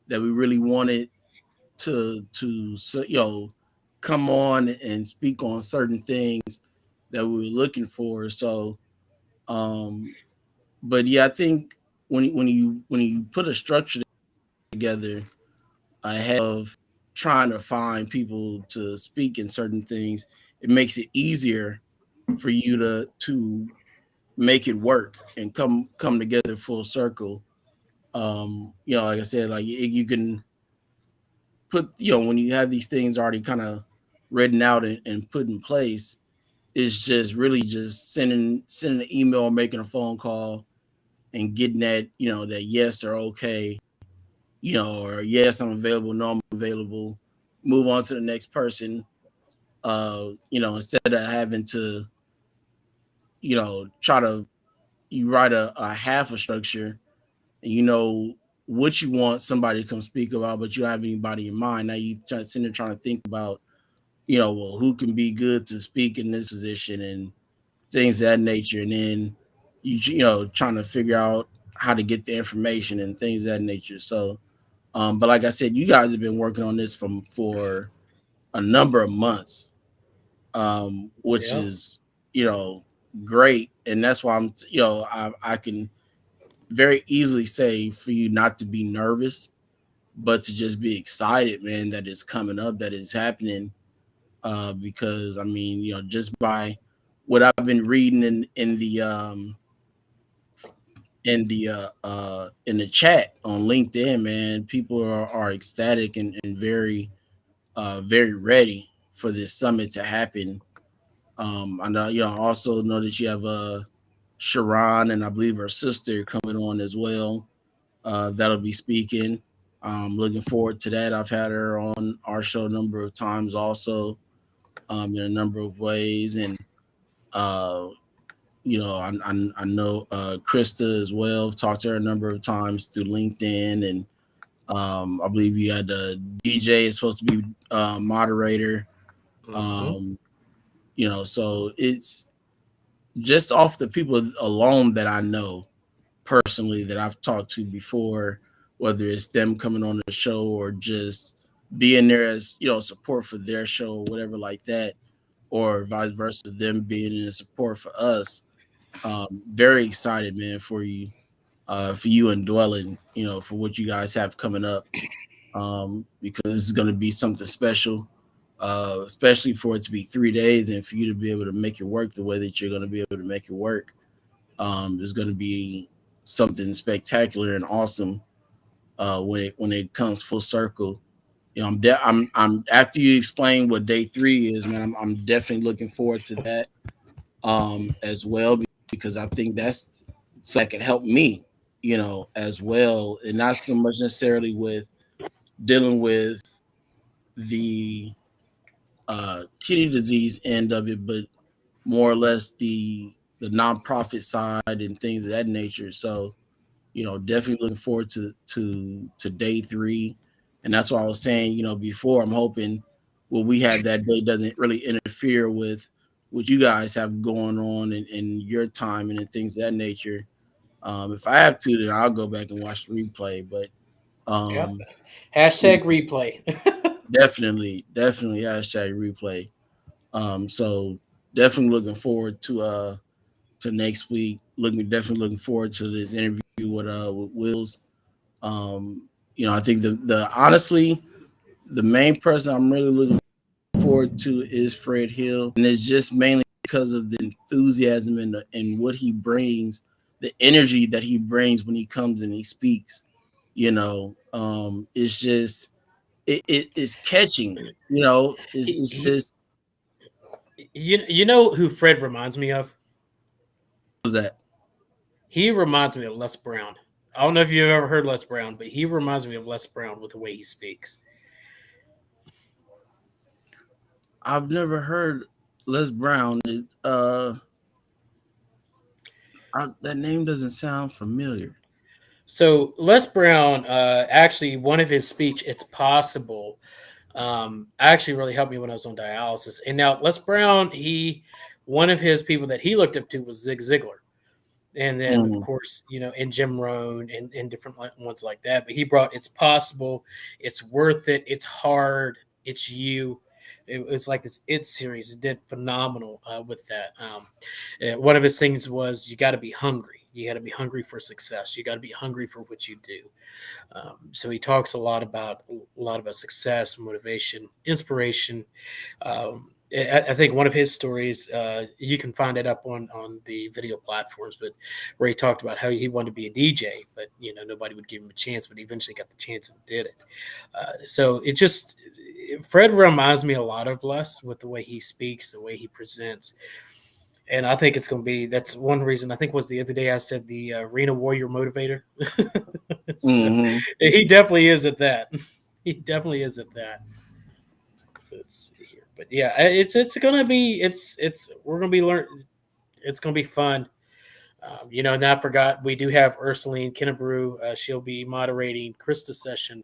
that we really wanted to come on and speak on certain things that we were looking for. So, but yeah, I think when you put a structure together ahead of trying to find people to speak in certain things, it makes it easier for you to make it work and come together full circle. Like I said, like you can put, when you have these things already kind of written out and put in place, it's just really just sending an email, making a phone call, and getting that, that yes or okay, or yes, I'm available, no, I'm available, move on to the next person. Instead of having to, try to, you write a half a structure and what you want somebody to come speak about, but you don't have anybody in mind. Now you sitting there trying to think about, well, who can be good to speak in this position and things of that nature. And then trying to figure out how to get the information and things of that nature. So, but like I said, you guys have been working on this for a number of months, which is, great. And that's why I can very easily say for you not to be nervous, but to just be excited, man, that it's coming up, that it's happening. Because I mean, just by what I've been reading in the chat on LinkedIn, man, people are ecstatic and very very ready for this summit to happen. I know, I also know that you have Sharon and I believe her sister coming on as well. That'll be speaking. Looking forward to that. I've had her on our show a number of times also, in a number of ways. And, I know Krista as well. I've talked to her a number of times through LinkedIn. And I believe you had DJ is supposed to be moderator. Mm-hmm. So it's just off the people alone that I know personally that I've talked to before, whether it's them coming on the show or just being there as support for their show or whatever like that, or vice versa, them being in support for us. Very excited, man, for you and Dwelling, for what you guys have coming up, because this is going to be something special, especially for it to be 3 days and for you to be able to make it work the way that you're going to be able to make it work. There's going to be something spectacular and awesome when it comes full circle. I'm after you explain what day 3 is, man. I'm definitely looking forward to that as well, because I think that's so that can help me, as well, and not so much necessarily with dealing with the kidney disease end of it, but more or less the nonprofit side and things of that nature. So, definitely looking forward to day 3. And that's what I was saying, before. I'm hoping what we have that day doesn't really interfere with what you guys have going on in your time and things of that nature. If I have to, then I'll go back and watch the replay. But Yep. Hashtag replay. definitely hashtag replay. So definitely looking forward to next week. Definitely looking forward to this interview with Wills. I think the honestly, the main person I'm really looking forward to is Fred Hill, and it's just mainly because of the enthusiasm and what he brings, the energy that he brings when he comes and he speaks. It's just it's catching. It's just. You know who Fred reminds me of? Who's that? He reminds me of Les Brown. I don't know if you've ever heard Les Brown, but he reminds me of Les Brown with the way he speaks. I've never heard Les Brown. That name doesn't sound familiar. So Les Brown, actually, one of his speech, "It's Possible," actually really helped me when I was on dialysis. And now Les Brown, one of his people that he looked up to was Zig Ziglar. And then, of course, and Jim Rohn and different ones like that. But he brought It's Possible, It's Worth It, It's Hard, It's You. It was like this It series. It did phenomenal with that. One of his things was you got to be hungry. You got to be hungry for success. You got to be hungry for what you do. So he talks a lot about success, motivation, inspiration. I think one of his stories, you can find it up on the video platforms, but where he talked about how he wanted to be a DJ, but nobody would give him a chance, but he eventually got the chance and did it. So Fred reminds me a lot of Les with the way he speaks, the way he presents. And I think that's one reason. I think was the other day I said the Arena Warrior Motivator. He definitely is at that. He definitely is at that. Let's see here. But yeah, we're gonna be learning. It's gonna be fun. And I forgot we do have Ursuline Kennebrew. She'll be moderating Krista's session.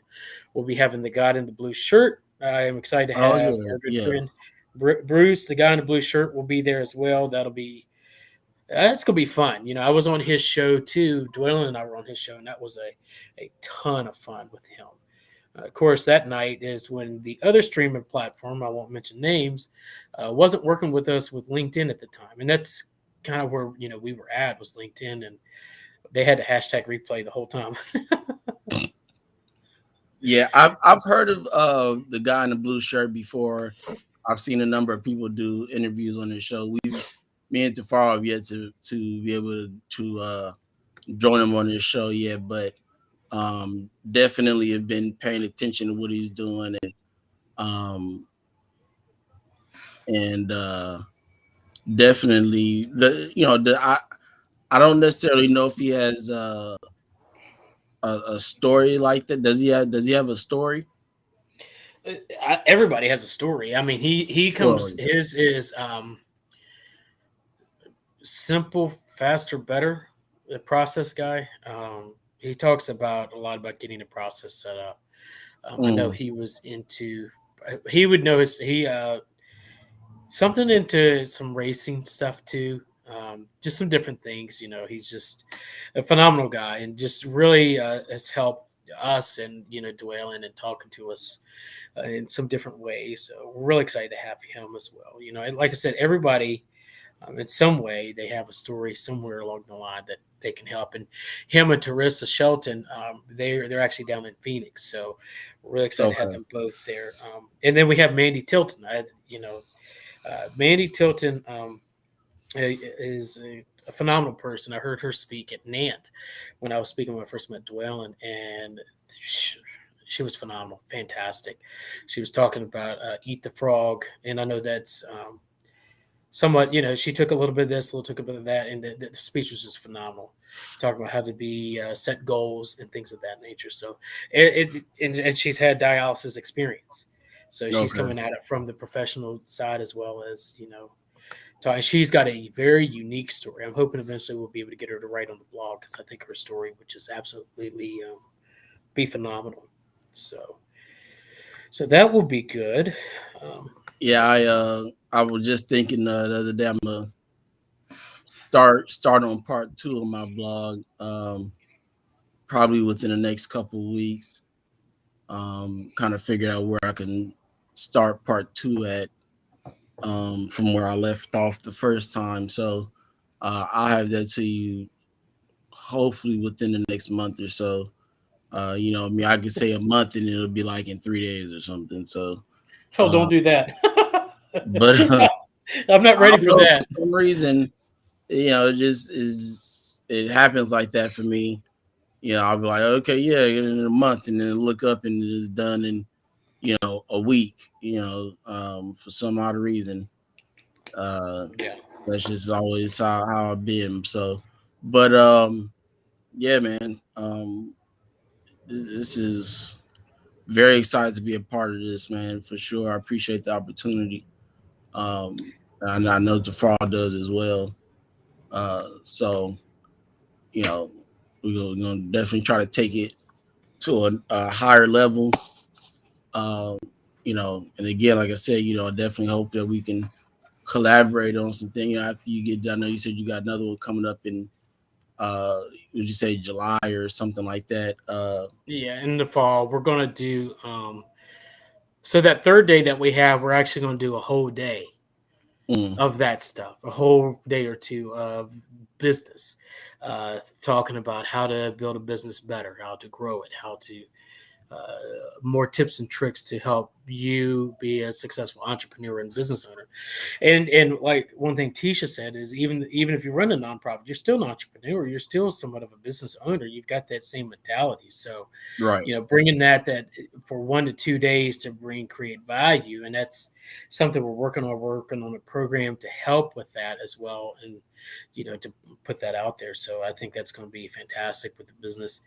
We'll be having the God in the blue shirt. I am excited to have our good friend Bruce, the guy in the blue shirt, will be there as well. That's gonna be fun. I was on his show too. Dwaylen and I were on his show, and that was a ton of fun with him. Of course, that night is when the other streaming platform, I won't mention names, wasn't working with us with LinkedIn at the time. And that's kind of where, we were at, was LinkedIn, and they had the hashtag replay the whole time. Yeah, I've heard of the guy in the blue shirt before. I've seen a number of people do interviews on his show. Me and Tafar have yet to be able to join him on his show yet, but definitely have been paying attention to what he's doing, and definitely I don't necessarily know if he has a story like that. Does he have a story? Everybody has a story. I mean, he comes. His is simple, faster, better. The process guy. He talks about a lot about getting the process set up. I know he was into. He would know something into some racing stuff too. Just some different things. He's just a phenomenal guy, and just really has helped us and Dwaylen and talking to us in some different ways. So we're really excited to have him as well. And like I said, everybody in some way they have a story somewhere along the line that they can help. And him and Teresa Shelton, they're actually down in Phoenix, so we're really excited to have them both there. And then we have Mandy Tilton. Mandy Tilton is a phenomenal person. I heard her speak at NANT when I was speaking when I first met Dwaylen, and she was phenomenal, fantastic. She was talking about Eat the Frog, and I know that's somewhat, she took a little bit of this, took a bit of that, and the speech was just phenomenal, talking about how to be set goals and things of that nature. So and she's had dialysis experience, so she's coming at it from the professional side as well as and she's got a very unique story. I'm hoping eventually we'll be able to get her to write on the blog, because I think her story would just absolutely be phenomenal. So that will be good. I was just thinking the other day I'm gonna start on part 2 of my blog, probably within the next couple of weeks. Kind of figure out where I can start part 2 at, from where I left off the first time. So I'll have that to you hopefully within the next month or so. I could say a month and it'll be like in 3 days or something. So don't do that. But I'm not ready for that. For some reason, it happens like that for me. I'll be like, okay, yeah, in a month, and then look up and it's done in a week. For some odd reason. That's just always how I've been. So, but yeah, man. This is very excited to be a part of this, man, for sure. I appreciate the opportunity. And I know Jafar does as well. So, we're gonna definitely try to take it to a higher level. And again, like I said, I definitely hope that we can collaborate on some things after you get done. I know you said you got another one coming up in would you say July or something like that? Yeah, in the fall, we're going to do so that third day that we have, we're actually going to do a whole day Mm, of that stuff, a whole day or two of business, talking about how to build a business better, how to grow it, how to uh, more tips and tricks to help you be a successful entrepreneur and business owner. And like one thing Tisha said is even if you run a nonprofit, you're still an entrepreneur. You're still somewhat of a business owner. You've got that same mentality. So right. bringing that for 1 to 2 days to create value, and that's something we're working on. We're working on a program to help with that as well, and to put that out there. So I think that's going to be fantastic with the business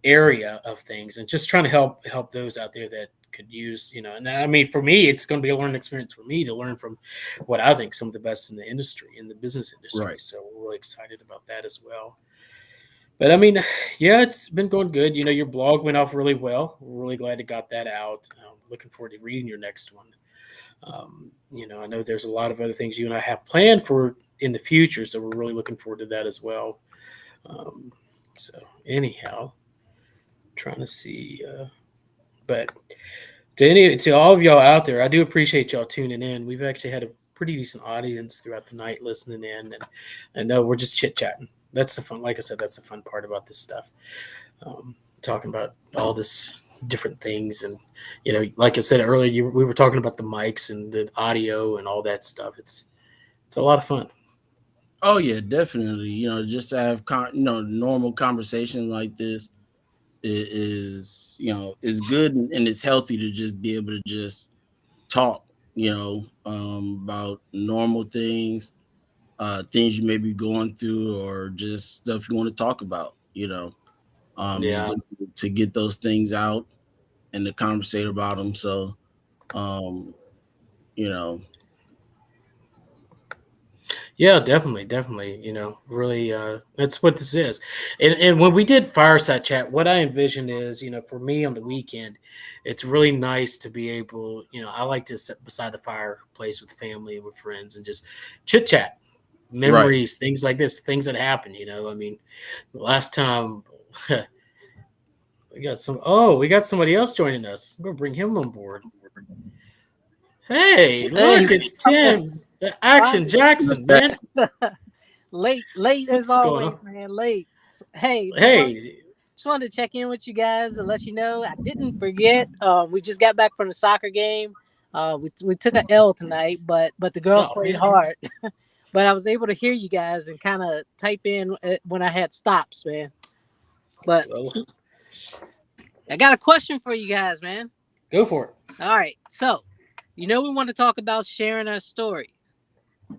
area of things, and just trying to help those out there that could use, and I mean, for me, it's going to be a learning experience for me to learn from what I think some of the best in the industry, in the business industry. Right. So we're really excited about that as well. But I mean, yeah, it's been going good. Your blog went off really well. We're really glad it got that out. Looking forward to reading your next one. I know there's a lot of other things you and I have planned for in the future, so we're really looking forward to that as well. So anyhow, trying to see, but to all of y'all out there, I do appreciate y'all tuning in. We've actually had a pretty decent audience throughout the night listening in, and I know we're just chit chatting. That's the fun. Like I said, that's the fun part about this stuff. Talking about all this different things, and like I said earlier, we were talking about the mics and the audio and all that stuff. It's a lot of fun. Oh yeah, definitely. Just to have normal conversation like this is good, and it's healthy to just be able to just talk. About normal things, things you may be going through, or just stuff you want to talk about. It's Yeah. good to get those things out and to conversate about them. So, um, you know, Yeah, definitely. Really, that's what this is. And when we did fireside chat, what I envision is, for me on the weekend, it's really nice to be able, I like to sit beside the fireplace with family, with friends, and just chit chat, right. memories, things like this, things that happen. I mean, the last time we got somebody else joining us. I'm gonna bring him on board. Hey, Hey, look, it's Tim, Action finally, That's Jackson, that. man. late as What's going on? always, man. Late. Hey, Hey, just wanted to check in with you guys and let you know I didn't forget. We just got back from the soccer game. We took a L tonight, but the girls oh played man. hard. But I was able to hear you guys and kind of type in when I had stops, man. But Well, I got a question for you guys, man. go for it. All right, so we want to talk about sharing our stories.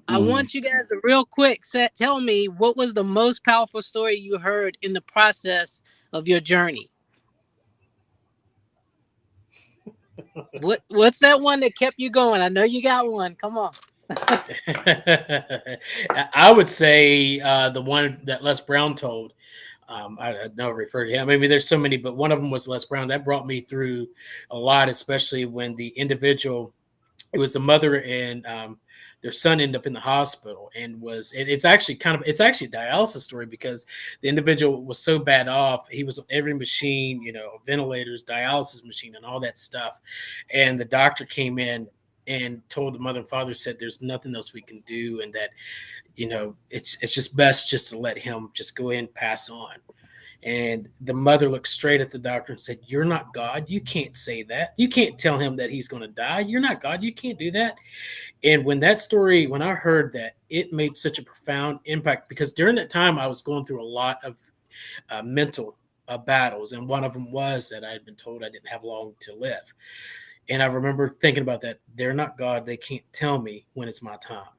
I Mm. want you guys to real quick tell me what was the most powerful story you heard in the process of your journey. What's that one that kept you going? I know you got one. Come on. I would say the one that Les Brown told. I know refer to him. I mean, there's so many, but one of them was Les Brown. That brought me through a lot, especially when the individual, it was the mother and their son ended up in the hospital, and it's actually it's actually a dialysis story, because the individual was so bad off. He was on every machine, ventilators, dialysis machine, and all that stuff. And the doctor came in and told the mother and father, said there's nothing else we can do, and that it's just best just to let him just go ahead and pass on. And the mother looked straight at the doctor and said, "You're not God. You can't say that. You can't tell him that he's going to die. You're not God. You can't do that." And when I heard that, it made such a profound impact, because during that time I was going through a lot of mental battles. And one of them was that I had been told I didn't have long to live. And I remember thinking about that. They're not God. They can't tell me when it's my time.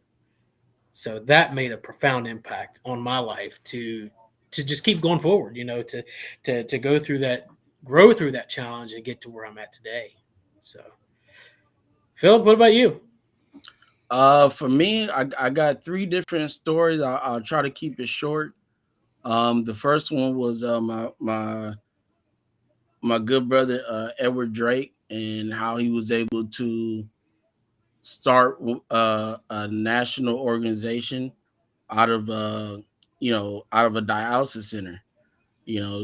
So that made a profound impact on my life to just keep going forward, to go through that, grow through that challenge, and get to where I'm at today. So, Philip, what about you? For me, I got three different stories. I'll try to keep it short. The first one was my good brother Edward Drake, and how he was able to start a national organization out of out of a dialysis center.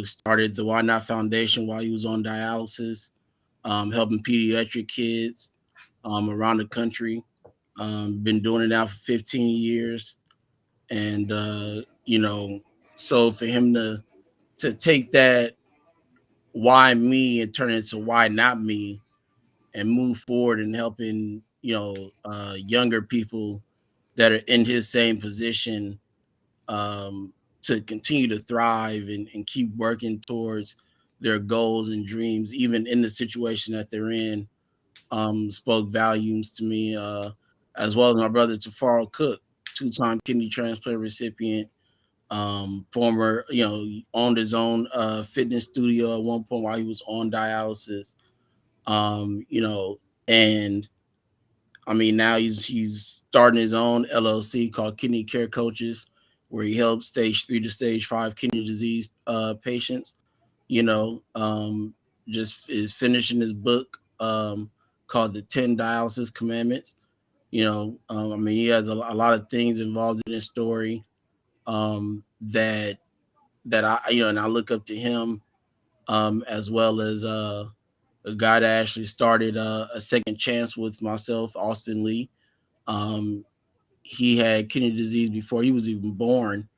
Started the Why Not Foundation while he was on dialysis, helping pediatric kids around the country. Been doing it now for 15 years. And, so for him to take that why me and turn it into why not me and move forward and helping, younger people that are in his same position to continue to thrive and keep working towards their goals and dreams, even in the situation that they're in, spoke volumes to me, as well as my brother Tafaro Cook, two-time kidney transplant recipient, former, he owned his own fitness studio at one point while he was on dialysis, and I mean, now he's starting his own LLC called Kidney Care Coaches, where he helps stage 3 to stage 5 kidney disease patients. Just is finishing his book called The 10 Dialysis Commandments. I mean, he has a lot of things involved in his story that I, and I look up to him, as well as a guy that actually started a second chance with myself, Austin Lee. He had kidney disease before he was even born.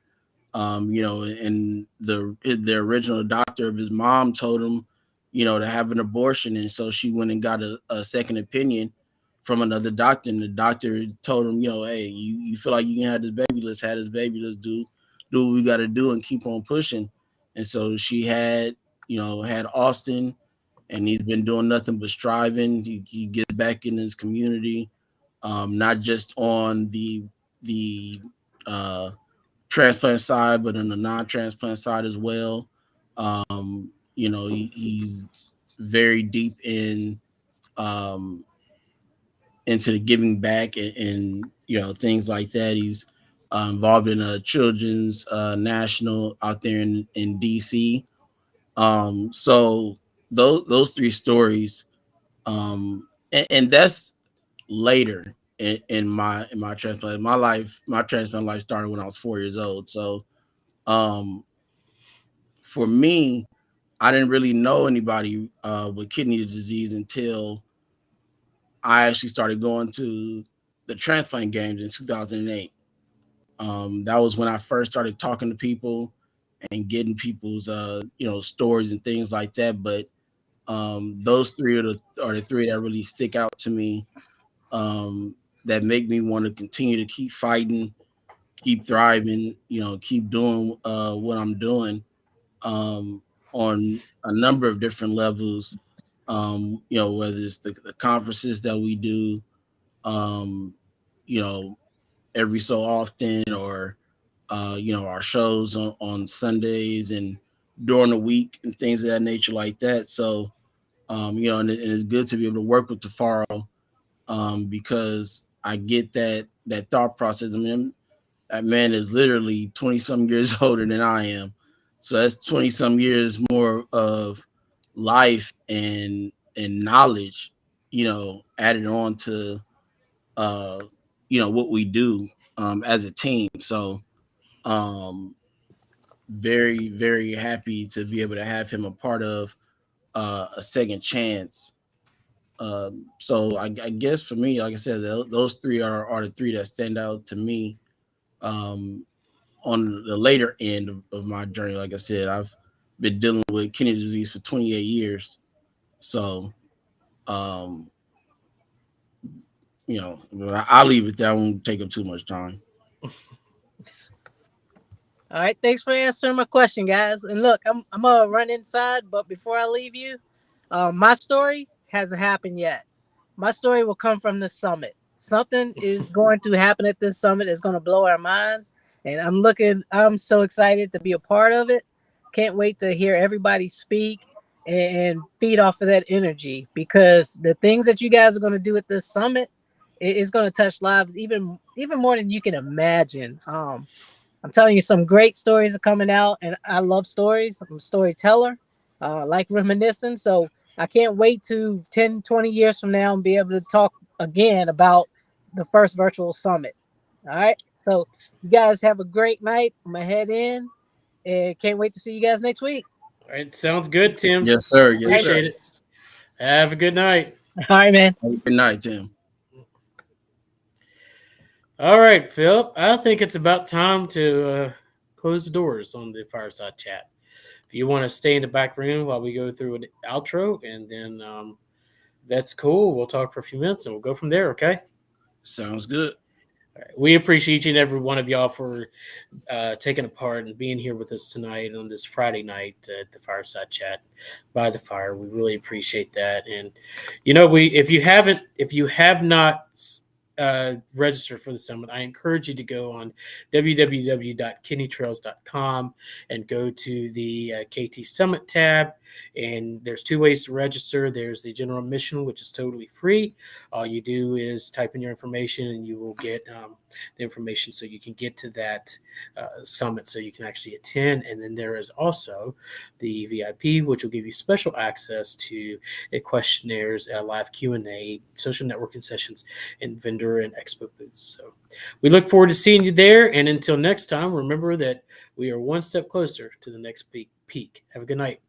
And the original doctor of his mom told him, to have an abortion. And so she went and got a second opinion from another doctor. And the doctor told him, hey, you feel like you can have this baby, let's have this baby, let's do what we got to do and keep on pushing. And so she had Austin, and he's been doing nothing but striving. He gets back in his community, not just on the transplant side, but on the non-transplant side as well. He's very deep in into the giving back and things like that. He's involved in a children's national out there in DC. So those three stories, and that's later in my transplant. My transplant life started when I was 4 years old. So for me, I didn't really know anybody with kidney disease until I actually started going to the transplant games in 2008. That was when I first started talking to people and getting people's stories and things like that. But those three are the three that really stick out to me, that make me want to continue to keep fighting, keep thriving, keep doing what I'm doing on a number of different levels. Whether it's the conferences that we do, every so often, or our shows on Sundays and during the week and things of that nature like that. So, and it's good to be able to work with Tafaro, because I get that thought process. I mean, that man is literally 20 some years older than I am. So that's 20 some years more of life and knowledge, added on to, what we do as a team. So very, very happy to be able to have him a part of a second chance. So I guess for me, like I said, those three are the three that stand out to me. On the later end of my journey, like I said, I've been dealing with kidney disease for 28 years. So, I'll leave it there. I won't take up too much time. All right, thanks for answering my question, guys. And look, I'm gonna run inside, but before I leave you, my story hasn't happened yet. My story will come from the summit. Something is going to happen at this summit that's going to blow our minds, and I'm so excited to be a part of it. Can't wait to hear everybody speak and feed off of that energy, because the things that you guys are going to do at this summit is going to touch lives even more than you can imagine. I'm telling you, some great stories are coming out, and I love stories. I'm a storyteller, like reminiscing. So I can't wait to 10, 20 years from now and be able to talk again about the first virtual summit. All right. So you guys have a great night. I'm gonna head in and can't wait to see you guys next week. All right, sounds good, Tim. Yes, sir. Yes, sir. Appreciate it. Have a good night. All right, man. Have a good night, Tim. All right, Philip. I think it's about time to close the doors on the fireside chat. If you want to stay in the back room while we go through an outro, and then that's cool. We'll talk for a few minutes and we'll go from there. Okay. Sounds good. All right. We appreciate each and every one of y'all for taking a part and being here with us tonight on this Friday night at the fireside chat by the fire. We really appreciate that. And if you have not registered for the summit, I encourage you to go on www.kidneytrails.com and go to the KT Summit tab. And there's two ways to register. There's the general admission, which is totally free. All you do is type in your information and you will get the information so you can get to that summit so you can actually attend. And then there is also the VIP, which will give you special access to questionnaires, live Q&A, social networking sessions, and vendor and expo booths. So we look forward to seeing you there. And until next time, remember that we are one step closer to the next peak. Have a good night.